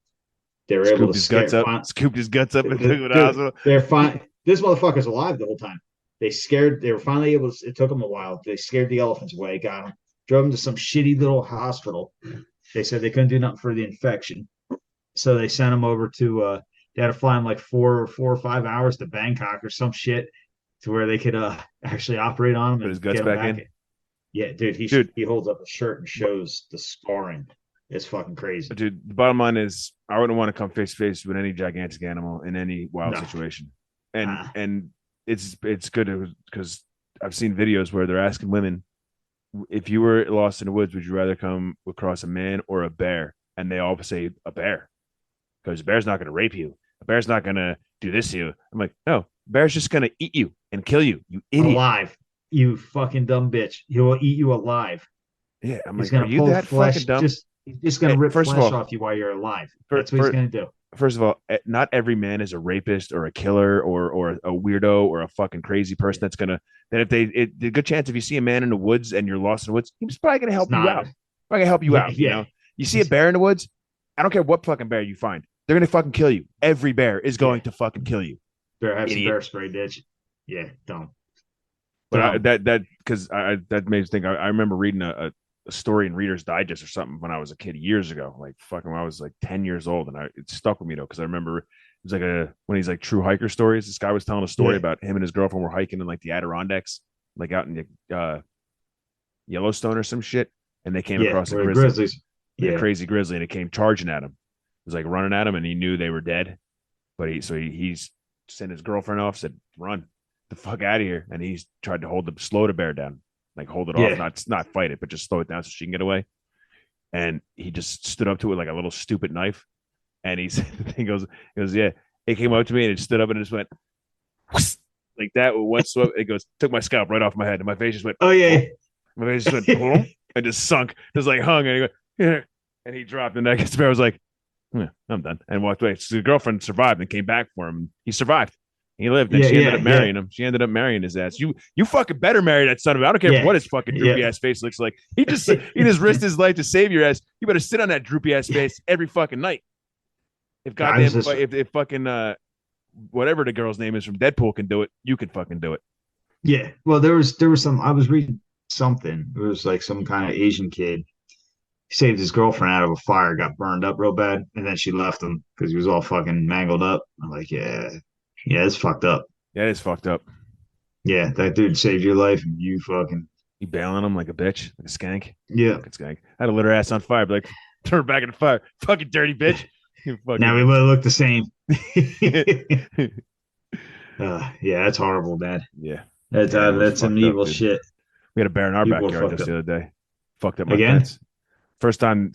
They were able to scooped his guts up and took him to the hospital. They're fine. This motherfucker's alive the whole time. They were finally able to, it took them a while. They scared the elephants away, got him, drove him to some shitty little hospital. They said they couldn't do nothing for the infection. So they sent him over to, they had to fly him like 4 or 5 hours to Bangkok or some shit to where they could actually operate on him. Put his guts back in. Yeah, dude, he holds up a shirt and shows the scarring. It's fucking crazy. Dude, the bottom line is I wouldn't want to come face to face with any gigantic animal in any wild situation. And it's good because I've seen videos where they're asking women, if you were lost in the woods, would you rather come across a man or a bear? And they all say a bear, because a bear's not going to rape you. A bear's not going to do this to you. I'm like, no, a bear's just going to eat you and kill you. You idiot. Alive. You fucking dumb bitch. He will eat you alive. Yeah, I'm he's like, are you that flesh, fucking dumb? he's just going to rip flesh off you while you're alive. That's what he's going to do. First of all, not every man is a rapist or a killer or a weirdo or a fucking crazy person that's going to, that if the good chance if you see a man in the woods and you're lost in the woods, he's probably going to help you out. Probably going to help you out. Yeah. You see a bear in the woods, I don't care what fucking bear you find. They're going to fucking kill you. Every bear is going to fucking kill you. Bear have some bear spray, ditch. Yeah, don't. But that made me think. I remember reading a story in Reader's Digest or something when I was a kid years ago, like fucking when I was like 10 years old, and it stuck with me though because I remember it was like one of these like true hiker stories. This guy was telling a story about him and his girlfriend were hiking in like the Adirondacks, like out in the Yellowstone or some shit, and they came across a grizzly, a crazy grizzly, and it came charging at him. It was like running at him, and he knew they were dead, but he sent his girlfriend off, said run the fuck out of here, and he's tried to slow the bear down, like hold it off, not fight it, but just slow it down so she can get away. And he just stood up to it like a little stupid knife, and he goes, yeah. It came up to me and it stood up and it just went like that with one swoop. It goes, took my scalp right off my head, and my face just went, oh yeah. My face just went boom, and just sunk, just like hung, and he went, yeah. And he dropped, and the bear was like, I'm done, and walked away. So his girlfriend survived and came back for him. He survived. He lived, and she ended up marrying him. She ended up marrying his ass. You fucking better marry that son of a. I don't care what his fucking droopy ass face looks like. He just risked his life to save your ass. You better sit on that droopy ass face every fucking night. If if fucking whatever the girl's name is from Deadpool can do it, you can fucking do it. Yeah. Well, there was some. I was reading something. It was like some kind of Asian kid. He saved his girlfriend out of a fire, got burned up real bad, and then she left him because he was all fucking mangled up. I'm like, yeah, it's fucked up. Yeah, it's fucked up. Yeah, that dude saved your life, and you bailing him like a bitch, like a skank. Yeah, fucking skank. I had to lit her ass on fire, but like turn her back in the fire. Fucking dirty bitch. Now we would look the same. Yeah, that's horrible, Dad. Yeah, that's some evil shit. We had a bear in our backyard just the other day. Fucked up my fence. First time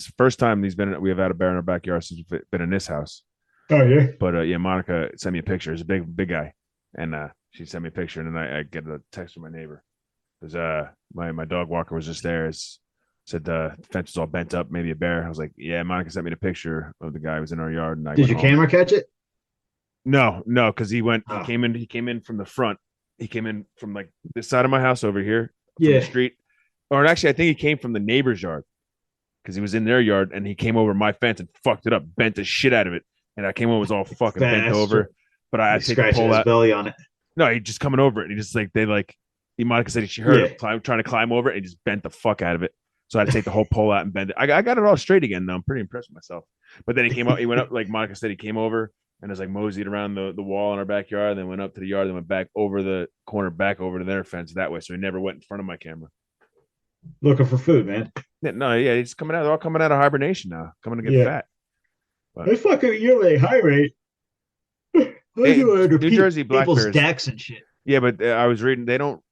we have had a bear in our backyard since we've been in this house. Oh yeah. But Monica sent me a picture. It's a big guy, and she sent me a picture, and then I get a text from my neighbor because my dog walker was just there. Said the fence was all bent up, maybe a bear. I was like, yeah. Monica sent me the picture of the guy who was in our yard. And did your camera catch it? No, because he came in from the front. He came in from like this side of my house over here, from the street, or actually, I think he came from the neighbor's yard. Because he was in their yard and he came over my fence and fucked it up, bent the shit out of it. And I came over, it was all fucking bent over. But I had to take the pole out. Belly on it. No, he just coming over it. He just Monica said she heard him trying to climb over it and he just bent the fuck out of it. So I had to take the whole pole out and bend it. I got it all straight again, though. I'm pretty impressed with myself. But then he went up, like Monica said, he came over and was like moseyed around the wall in our backyard, then went up to the yard, then went back over the corner, back over to their fence that way. So he never went in front of my camera. Looking for food, man. Yeah, he's coming out. They're all coming out of hibernation now, coming to get fat. But they fucking yearly hibernate. New Jersey black people's bears, decks and shit. Yeah, but I was reading they don't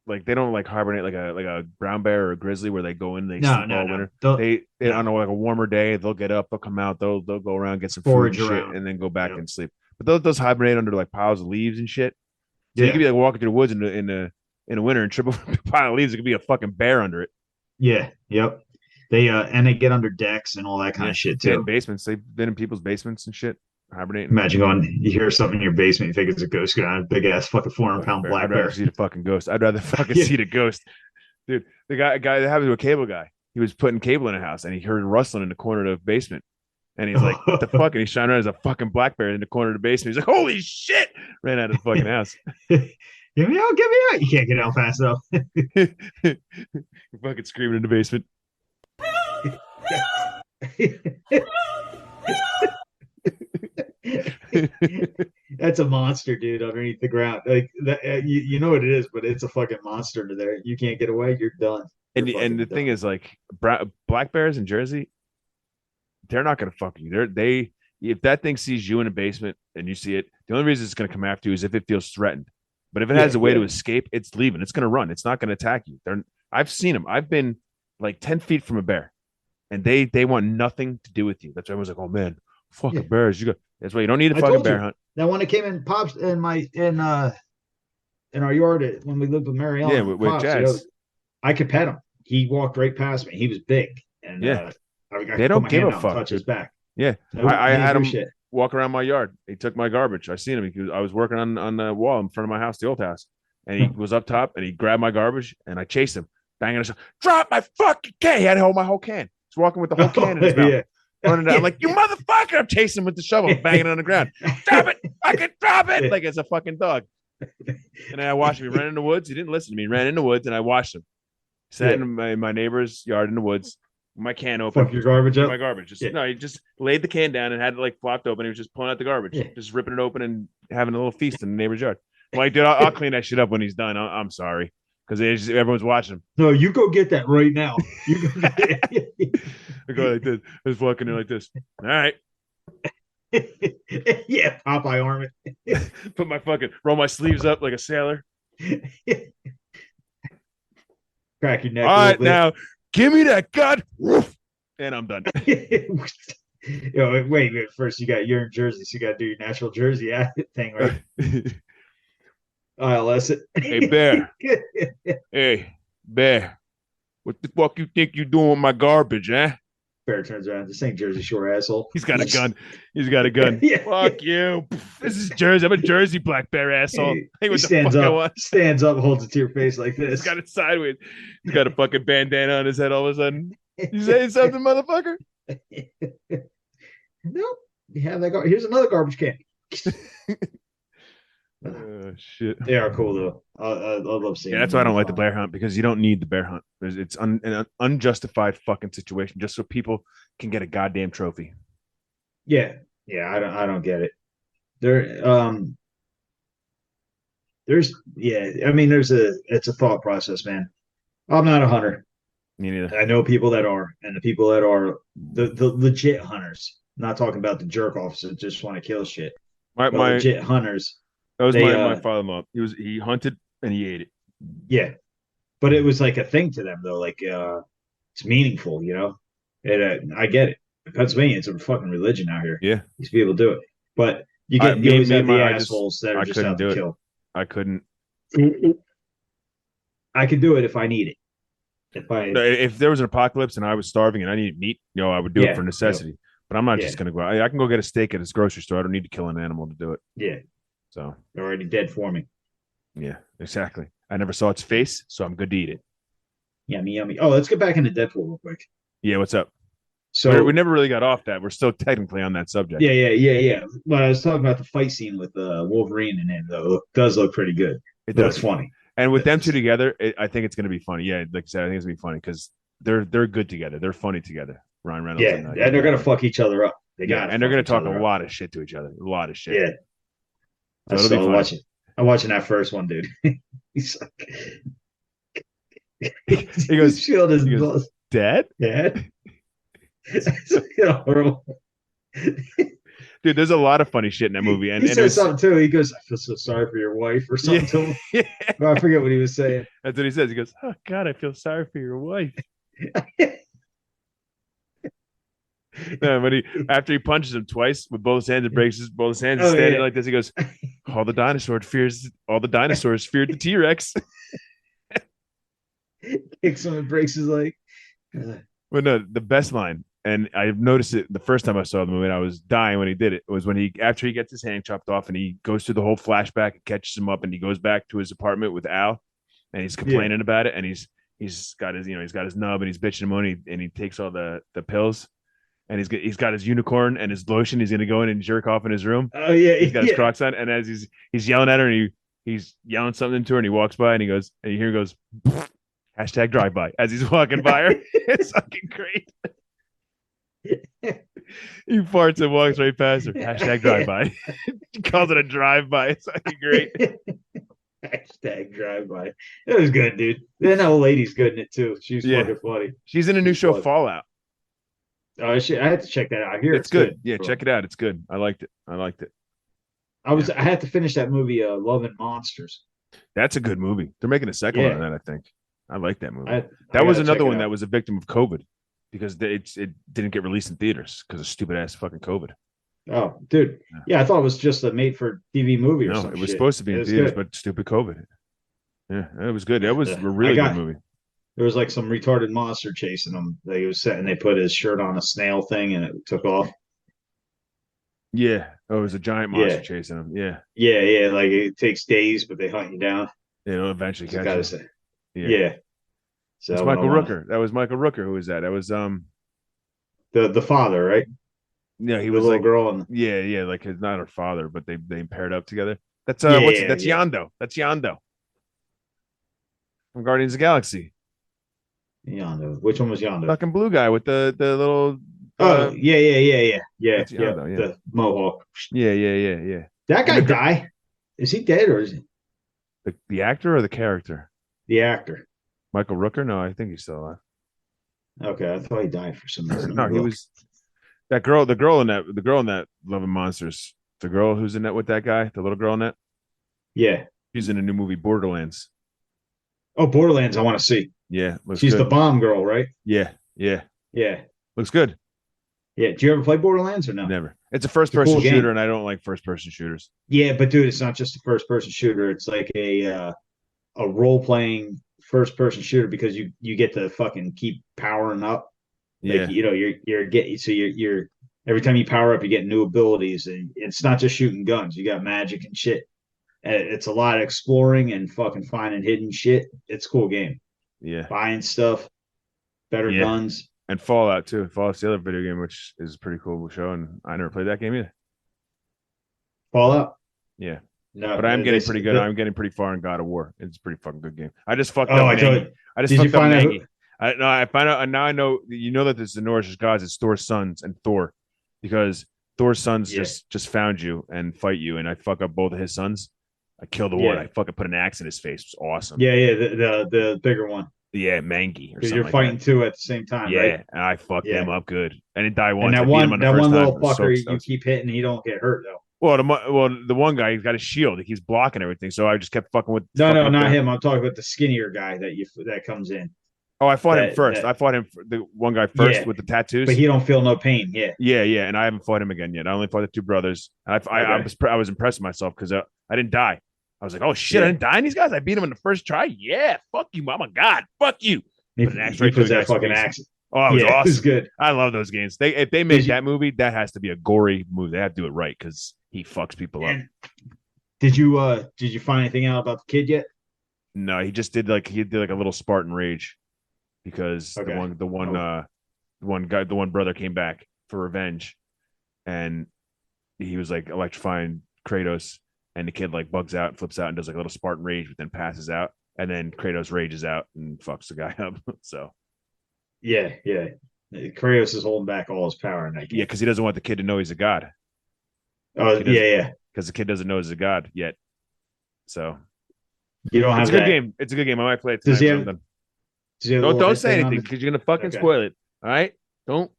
hibernate like a brown bear or a grizzly where they go in sleep all winter. They on like a warmer day they'll get up, they'll come out, they'll go around, get some food and shit, and then go back and sleep. But those hibernate under like piles of leaves and shit. So you could be like walking through the woods in the winter and trip over a pile of leaves. It could be a fucking bear under it. Yeah. Yep. They and they get under decks and all that kind of shit too. In basements, they've been in people's basements and shit. Hibernating. Imagine you hear something in your basement, you think it's a ghost going on, big ass fucking 400-pound black I'd bear. rather see the fucking ghost. I'd rather fucking see the ghost, dude. The guy that happened to a cable guy. He was putting cable in a house and he heard rustling in the corner of the basement. And he's like, "What the fuck?" And he's shining around as a fucking black bear in the corner of the basement. He's like, "Holy shit!" Ran out of the fucking house. Get me out! You can't get out fast enough. Fucking screaming in the basement. That's a monster, dude, underneath the ground. Like that, you know what it is, but it's a fucking monster under there. You can't get away. You're done. And the thing is, like, black bears in Jersey, they're not gonna fuck you. If that thing sees you in a basement and you see it, the only reason it's gonna come after you is if it feels threatened. But if it has a way to escape, it's leaving. It's gonna run. It's not gonna attack you. I've seen them. I've been like 10 feet from a bear, and they want nothing to do with you. That's why everyone's like, "Oh man, fucking bears." That's why you don't need a fucking bear hunt. That one that came in pops in our yard when we lived with Mary Ellen. Yeah, with Pops, Jazz. I could pet him. He walked right past me. He was big, and they don't give a fuck. Touch his back. Yeah, I had him walk around my yard. He took my garbage. I seen him. I was working on the wall in front of my house, the old house, and he was up top and he grabbed my garbage and I chased him, banging us. Drop my fucking can. He had to hold my whole can. He's walking with the whole can in his mouth. Running down. I'm like, "You motherfucker!" I'm chasing him with the shovel, banging it on the ground. Drop it! Fucking drop it! Like it's a fucking dog. And then I watched him. He ran in the woods. He didn't listen to me. He ran in the woods, and I watched him. Sat in my neighbor's yard in the woods. My can open. Fuck your garbage up? My garbage. No, he just laid the can down and had it like flopped open. He was just pulling out the garbage, just ripping it open and having a little feast in the neighbor's yard. I'm like, dude, I'll clean that shit up when he's done. I'm sorry. Because everyone's watching him. No, you go get that right now. You go I go like this. I was walking in like this. All right. Yeah, Popeye arm it. Roll my sleeves up like a sailor. Crack your neck. All right, now give me that gun. And I'm done. Wait. First, you're in Jersey, so you got to do your natural Jersey thing, right? ILS it. Hey, bear. Hey, bear. What the fuck you think you doing with my garbage, eh? Bear turns around. This ain't Jersey Shore, asshole. He's got a gun. Fuck you. This is Jersey. I'm a Jersey black bear, asshole. Hey, what stands the fuck up, I want? Stands up, holds it to your face like this. He's got it sideways. He's got a fucking bandana on his head all of a sudden. You saying something, motherfucker? Nope. You have that. Here's another garbage can. Shit. They are cool though. I love seeing. Yeah, that's why I don't like the bear hunt, because you don't need the bear hunt. It's an unjustified fucking situation just so people can get a goddamn trophy. Yeah, I don't get it. It's a thought process, man. I'm not a hunter. Me neither. I know people that are, and the people that are the legit hunters. I'm not talking about the jerk offs that just want to kill shit. My legit hunters. That was my father-in-law. He hunted and he ate it. Yeah, but it was like a thing to them though. Like it's meaningful, you know. I get it. In Pennsylvania, it's a fucking religion out here. Yeah, these people do it, but you always have the assholes that are just out to kill. I couldn't. I could do it if I need it. If there was an apocalypse and I was starving and I needed meat, I would do it for necessity. Yep. But I'm not just going to go out. I can go get a steak at this grocery store. I don't need to kill an animal to do it. Yeah. So they're already dead for me. Yeah, exactly. I never saw its face, so I'm good to eat it. Yummy, yummy. Oh, let's get back into Deadpool real quick. Yeah, what's up? So we never really got off that. We're still technically on that subject. Yeah. But I was talking about the fight scene with Wolverine in it, though. It does look pretty good. It does. Funny. And with them two together, I think it's going to be funny. Yeah, like I said, I think it's going to be funny because they're good together. They're funny together. Ryan Reynolds. Yeah, and they're gonna fuck each other up. They got, and they're gonna talk a lot of shit to each other. A lot of shit. Yeah, so it'll be fun. I'm watching that first one, dude. He's like, he goes, shield is Dad. It's horrible. Dude, there's a lot of funny shit in that movie. And he said something too. He goes, "I feel so sorry for your wife," or something to him. Well, I forget what he was saying. That's what he says. He goes, "Oh God, I feel sorry for your wife." No, after he punches him twice with both hands and breaks both his hands, standing like this, he goes, all the dinosaurs feared the T-Rex. Kicks him and breaks his leg. Well, no, the best line, and I noticed it the first time I saw the movie, and I was dying when he did it, was when after he gets his hand chopped off and he goes through the whole flashback and catches him up and he goes back to his apartment with Al and he's complaining about it, and he's got his nub and he's bitching him on, and he takes all the pills. And he's got his unicorn and his lotion. He's gonna go in and jerk off in his room. Oh yeah, he's got his Crocs on, and as he's yelling at her, and he's yelling something to her, and he walks by, and he goes, and you hear him goes, hashtag drive by as he's walking by her. It's fucking great. He farts and walks right past her. Hashtag drive by. He calls it a drive by. It's fucking great. Hashtag drive by. It was good, dude. That old lady's good in it too. She's fucking funny. She's in a new show, funny. Fallout. Oh, I had to check that out. I hear it's good. Yeah, check it out. It's good. I liked it. I had to finish that movie, Love and Monsters. That's a good movie. They're making a second one of that, I think. I like that movie. That was another one that was a victim of COVID because it didn't get released in theaters because of stupid ass fucking COVID. Oh, dude. Yeah, I thought it was just a made for TV movie or something. No, it was supposed to be in theaters, but stupid COVID. Yeah, it was good. It was a really good movie. There was like some retarded monster chasing him. They was set and they put his shirt on a snail thing and it took off. Yeah. Oh, it was a giant monster chasing him. Yeah. Yeah. Like it takes days, but they hunt you down. It'll eventually catch you. Yeah. So it's Michael Rooker. That was Michael Rooker. Who was that? That was the father, right? Yeah, he the was little like girl. Yeah. Like his not her father, but they paired up together. That's that's Yondu. That's Yondu from Guardians of the Galaxy. Yondu. Which one was Yondu? Fucking blue guy with the little. Oh yeah. Yondu, The mohawk. Yeah. That guy die? Is he dead or is he the actor or the character? The actor. Michael Rooker? No, I think he's still alive. Okay, I thought he died for some reason. No, he was that girl. The girl in that Love and Monsters. The girl who's in that with that guy. The little girl in that. Yeah, she's in a new movie, Borderlands. Oh, Borderlands! I want to see. Yeah, she's good. The bomb girl, right? Yeah. Looks good. Yeah. Did you ever play Borderlands or no? Never. It's a first-person shooter, and I don't like first-person shooters. Yeah, but dude, it's not just a first-person shooter. It's like a role-playing first-person shooter because you get to fucking keep powering up. Like, you're getting you're every time you power up, you get new abilities, and it's not just shooting guns. You got magic and shit. And it's a lot of exploring and fucking finding hidden shit. It's a cool game. Yeah, buying stuff, better guns, and Fallout too. Fallout's the other video game, which is a pretty cool show, and I never played that game either. Fallout. Yeah. No, but I'm getting pretty good. I'm getting pretty far in God of War. It's a pretty fucking good game. I just fucked up Maggie. I just fucked up Maggie. I find out, and now I know that it's the Norse gods. It's Thor's sons and Thor, because Thor's sons just found you and fight you, and I fuck up both of his sons. I killed the one. I fucking put an axe in his face. It was awesome. Yeah, the bigger one. Yeah, Mangy or something. You're fighting two at the same time, right? Yeah, and I fucked him up good. I didn't die once. And that one little fucker you keep hitting, he don't get hurt though. Well, the one guy, he's got a shield. He's blocking everything. So I just kept fucking with. No, not him. I'm talking about the skinnier guy that comes in. Oh, I fought him first. I fought him, the one guy first with the tattoos. But he don't feel no pain. Yeah. And I haven't fought him again yet. I only fought the two brothers. I was impressed with myself because I didn't die. I was like, oh shit, I didn't die in these guys. I beat him in the first try. Yeah, fuck you, oh my god, fuck you. Put an axe right to that fucking axe. Oh, it was awesome. It was good. I love those games. If they make that movie, that has to be a gory movie. They have to do it right because he fucks people up. Did you find anything out about the kid yet? No, he just did like a little Spartan rage because the one brother came back for revenge, and he was like electrifying Kratos, and the kid like bugs out, flips out, and does like a little Spartan rage, but then passes out, and then Kratos rages out and fucks the guy up. So Yeah, yeah. Kratos is holding back all his power in that game. Yeah, because he doesn't want the kid to know he's a god. Oh, yeah. Because the kid doesn't know he's a god yet. So you don't have it's a good that. game. It's a good game. I might play it tonight. Don't say anything because you're gonna fucking spoil it. All right? Don't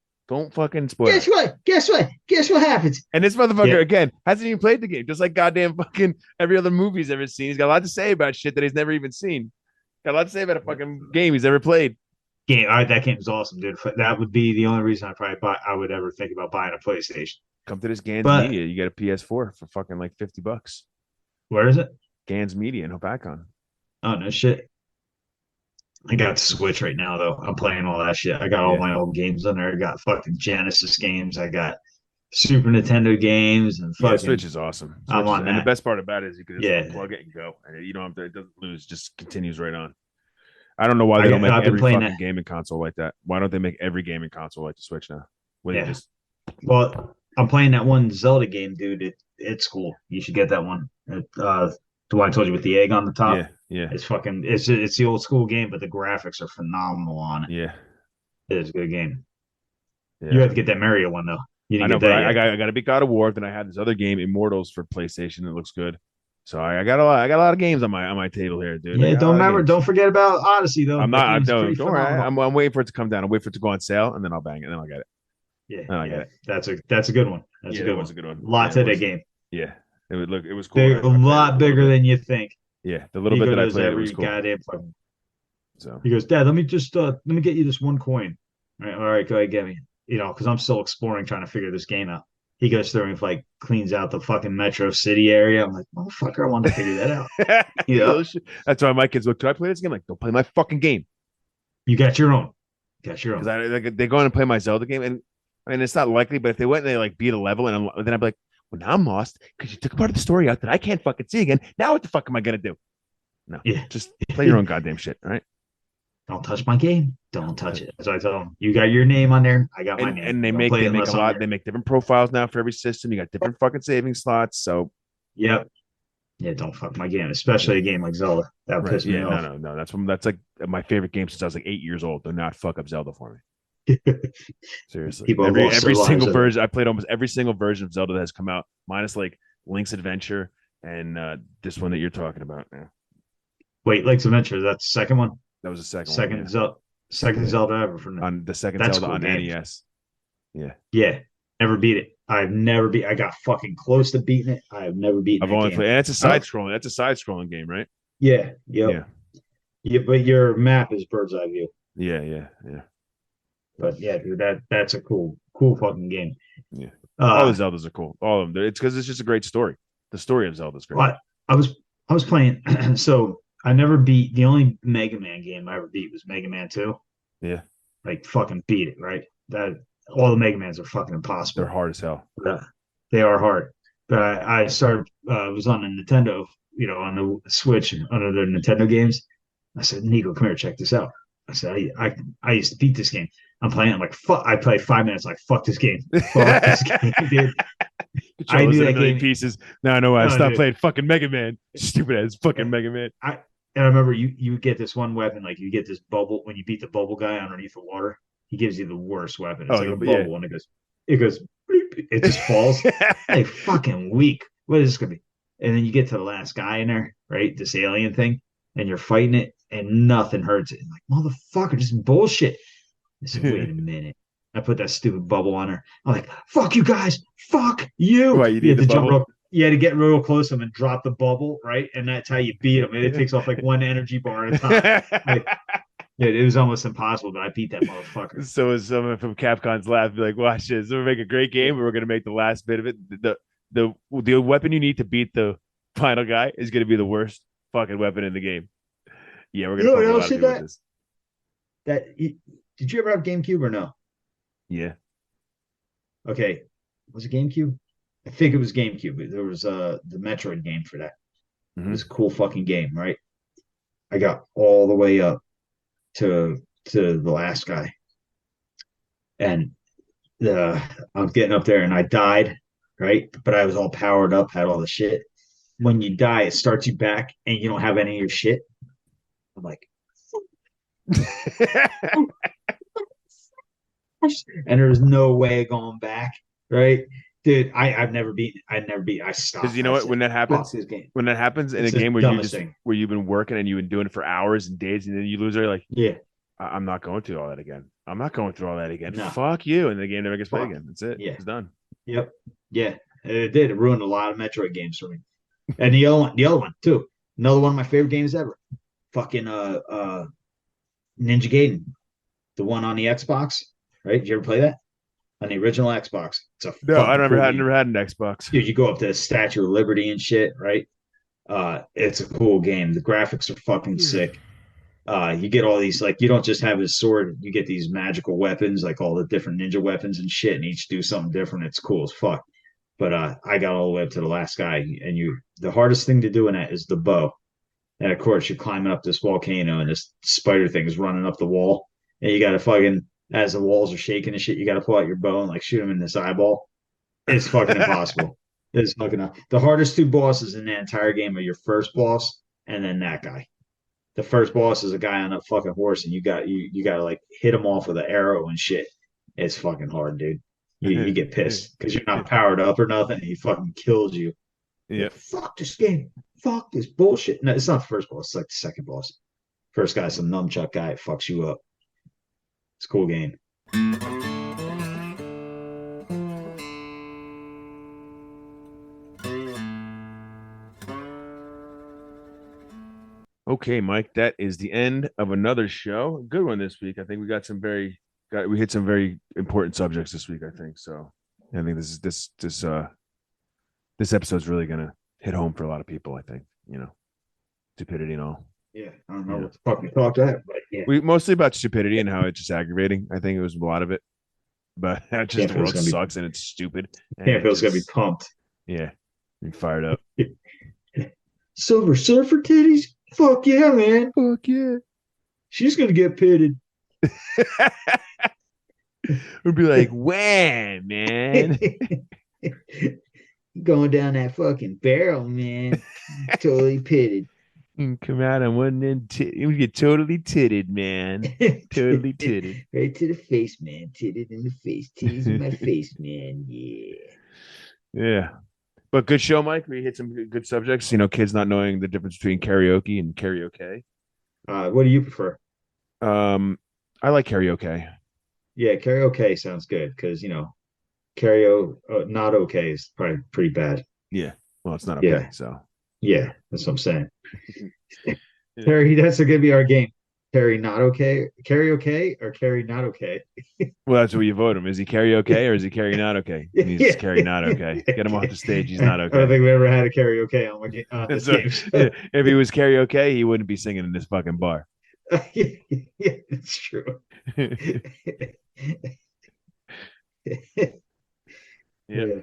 fucking spoil Guess it. what? Guess what happens? And this motherfucker again hasn't even played the game, just like goddamn fucking every other movie he's ever seen. He's got a lot to say about shit that he's never even seen. Got a lot to say about a fucking game he's ever played. Game. That game is awesome, dude. That would be the only reason I would ever think about buying a PlayStation. Come to this Gans Media. You get a PS4 for fucking like $50. Where is it? Gans Media in Hopacon. Oh no shit. I got the Switch right now though. I'm playing all that shit. I got all my old games on there. I got fucking Genesis games. I got Super Nintendo games and fucking. Switch is awesome. I'm on that. And the best part about it is you can just plug it and go, and you don't have to. It doesn't lose. Just continues right on. I don't know why they don't make every fucking gaming console like that. Why don't they make every gaming console like the Switch now? Well, I'm playing that one Zelda game, dude. It's cool. You should get that one. The one I told you with the egg on the top. Yeah. It's fucking. It's the old school game, but the graphics are phenomenal on it. Yeah. It's a good game. Yeah. You have to get that Mario one though. I know, but I got to beat God of War. Then I had this other game, Immortals, for PlayStation. That looks good. So I got a lot of games on my table here, dude. Yeah, don't forget about Odyssey though. I'm not. Don't worry. I'm waiting for it to come down. I'm waiting for it to go on sale, and then I'll bang it. Then I'll get it. Yeah, that's a good one. That's a good one. A good one. Lot to that game. Yeah, it was cool. They're a lot bigger than you think. Yeah, the little bit that I played, it was cool. So he goes, Dad, let me get you this one coin. All right, go ahead, get me. Because I'm still exploring, trying to figure this game out. He goes through and like cleans out the fucking Metro City area. I'm like, motherfucker, I want to figure that out. That's why my kids look. Do I play this game? Like, don't play my fucking game. You got your own. Because they go in and play my Zelda game, and I mean, it's not likely. But if they went and they like beat a level, and then I'd be like, well, now I'm lost because you took a part of the story out that I can't fucking see again. Now what the fuck am I gonna do? No, just play your own goddamn shit. All right. Don't touch my game. Don't touch it. So I tell them, you got your name on there. I got my name. And they make a lot. They make different profiles now for every system. You got different fucking saving slots. So, yep. Yeah, don't fuck my game, especially a game like Zelda. That would piss me off. No. That's like my favorite game since I was like 8 years old. Do not fuck up Zelda for me. Seriously. Every single version. I played almost every single version of Zelda that has come out, minus like Link's Adventure and this one that you're talking about now. Wait, Link's Adventure, that's the second one? That was the second one. Second Zelda ever from on the second Zelda on NES. Yeah. Never beat it. I got fucking close to beating it. I've never beaten it. I've only played, and it's a side scrolling. That's a side scrolling game, right? Yeah. Yeah, but your map is bird's eye view. Yeah. But yeah, dude, that's a cool fucking game. Yeah. All the Zeldas are cool. All of them. It's because it's just a great story. The story of Zelda's great. But I was playing so I never beat the only Mega Man game I ever beat was Mega Man 2. Yeah. Like fucking beat it, right? That all the Mega Mans are fucking impossible. They're hard as hell. They are hard. But I started was on a Nintendo, on the Switch under the Nintendo games. I said, Nico, come here, check this out. I said, I used to beat this game. I'm playing. I'm like, fuck. I play 5 minutes. Like, fuck this game. Fuck this game, dude. I knew that game pieces. Now I know why I stopped playing fucking Mega Man. Stupid ass fucking Mega Man. And I remember you get this one weapon, like you get this bubble when you beat the bubble guy underneath the water. He gives you the worst weapon. It's like a bubble, and it goes, bleep, it just falls. Like fucking weak. What is this gonna be? And then you get to the last guy in there, right? This alien thing, and you're fighting it, and nothing hurts it. I'm like, motherfucker, just bullshit. I said, wait a minute. I put that stupid bubble on her. I'm like, fuck you guys, fuck you. Why, you had to jump up. You had to get real close to him and drop the bubble, right? And that's how you beat him. And it takes off like one energy bar at a time. It was almost impossible, but I beat that motherfucker. So is someone from Capcom's lab be like, watch this. We're gonna make a great game, but we're gonna make the last bit of it. The weapon you need to beat the final guy is gonna be the worst fucking weapon in the game. Yeah, we're gonna fuck a lot of people with this. Did you ever have GameCube or no? Yeah. Okay. Was it GameCube? I think it was GameCube. There was the Metroid game for that. Mm-hmm. It was a cool fucking game, right? I got all the way up to the last guy. And I'm getting up there and I died, right? But I was all powered up, had all the shit. When you die, it starts you back and you don't have any of your shit. I'm like, and there's no way of going back, right? Dude, I'd never beat. I stopped. Because you know what? When that happens, in It's a game the dumbest thing. where you've been working and you've been doing it for hours and days, and then you lose, you're like, yeah, I'm not going through all that again. I'm not going through all that again. No. Fuck you, and the game never gets played Fuck. again. That's it. Yeah. It's done. Yep. Yeah. It did. It ruined a lot of Metroid games for me. And the other one too. Another one of my favorite games ever. Fucking Ninja Gaiden. The one on the Xbox. Right? Did you ever play that? On the original Xbox. It's a No, I never cool had an Xbox. Dude, you go up to the Statue of Liberty and shit, right? It's a cool game. The graphics are fucking sick. You get all these, like, you don't just have his sword, you get these magical weapons, like all the different ninja weapons and shit, and each do something different. It's cool as fuck. But I got all the way up to the last guy, and the hardest thing to do in that is the bow. And of course, you're climbing up this volcano, and this spider thing is running up the wall, and you got to fucking, as the walls are shaking and shit, you got to pull out your bow and like shoot him in this eyeball. It's fucking impossible. It's fucking the hardest two bosses in the entire game are your first boss and then that guy. The first boss is a guy on a fucking horse, and you got to like hit him off with an arrow and shit. It's fucking hard, dude. You get pissed because you're not powered up or nothing, and he fucking kills you. Yeah. Like, fuck this game. Fuck this bullshit. No, it's not the first boss. It's like the second boss. First guy's some nunchuck guy. It fucks you up. It's a cool game. Okay, Mike, that is the end of another show. Good one this week. I think we hit some very important subjects this week, I think. So I think this episode's really gonna hit home for a lot of people, I think, stupidity and all. Yeah, I don't know what the fuck we talked about, but yeah. We mostly about stupidity and how it's just aggravating. I think it was a lot of it. But the world sucks and it's stupid. Campbell's gonna be pumped. Yeah. Be fired up. Silver Surfer titties? Fuck yeah, man. Fuck yeah. She's gonna get pitted. We'd be like, wham, man. Going down that fucking barrel, man. Totally pitted. Come out on one end. We get totally titted, man. Totally titted. Right to the face, man. Titted in the face. Titties in my face, man. Yeah. Yeah. But good show, Mike. We hit some good subjects. Kids not knowing the difference between karaoke and karaoke. What do you prefer? I like karaoke. Yeah, karaoke sounds good because karaoke not okay is probably pretty bad. Yeah. Well, it's not okay. Yeah. So yeah, that's what I'm saying. Terry, that's gonna be our game. Terry not okay? Karaoke or Carrie not okay? Well, that's what you vote him. Is he karaoke or is he Carrie not okay? He's Carrie not okay. Get him off the stage. He's not okay. I don't think we ever had a karaoke on this game. If he was karaoke, he wouldn't be singing in this fucking bar. Yeah, it's true. Yeah.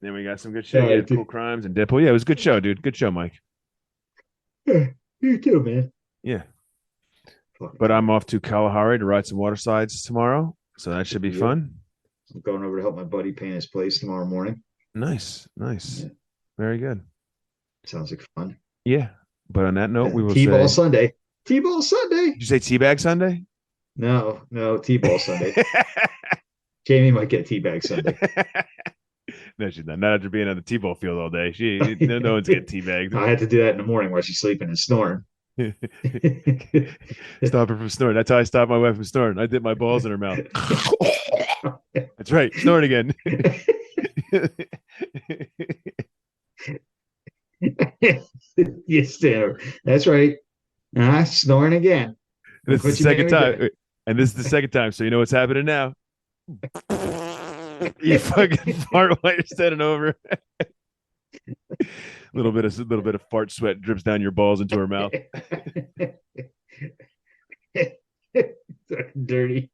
Then we got some good show. Yeah, Cool Crimes and Deadpool. Yeah, it was a good show, dude. Good show, Mike. Yeah, you too, man. Yeah. But I'm off to Kalahari to ride some water slides tomorrow. So that should be fun. I'm going over to help my buddy paint his place tomorrow morning. Nice. Yeah. Very good. Sounds like fun. Yeah. But on that note, we will T-ball Sunday. T-ball Sunday. Did you say teabag Sunday? No, T-ball Sunday. Jamie might get teabag Sunday. No, she's not. Not after being on the T-ball field all day. No one's getting teabagged. I had to do that in the morning while she's sleeping and snoring. Stop her from snoring. That's how I stopped my wife from snoring. I dip my balls in her mouth. That's right. Snoring again. Yes, that's right. Snoring again. This is the second time. And this is the second time. So you know what's happening now. You fucking fart while you're standing over. little bit of fart sweat drips down your balls into her mouth. Dirty.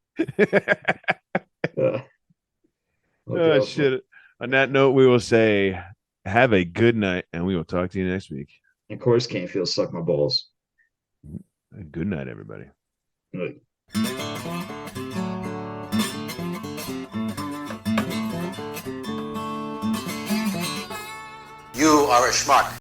Oh shit. On that note, we will say have a good night, and we will talk to you next week. Of course, can't feel suck my balls. Good night, everybody. Good. You are a schmuck.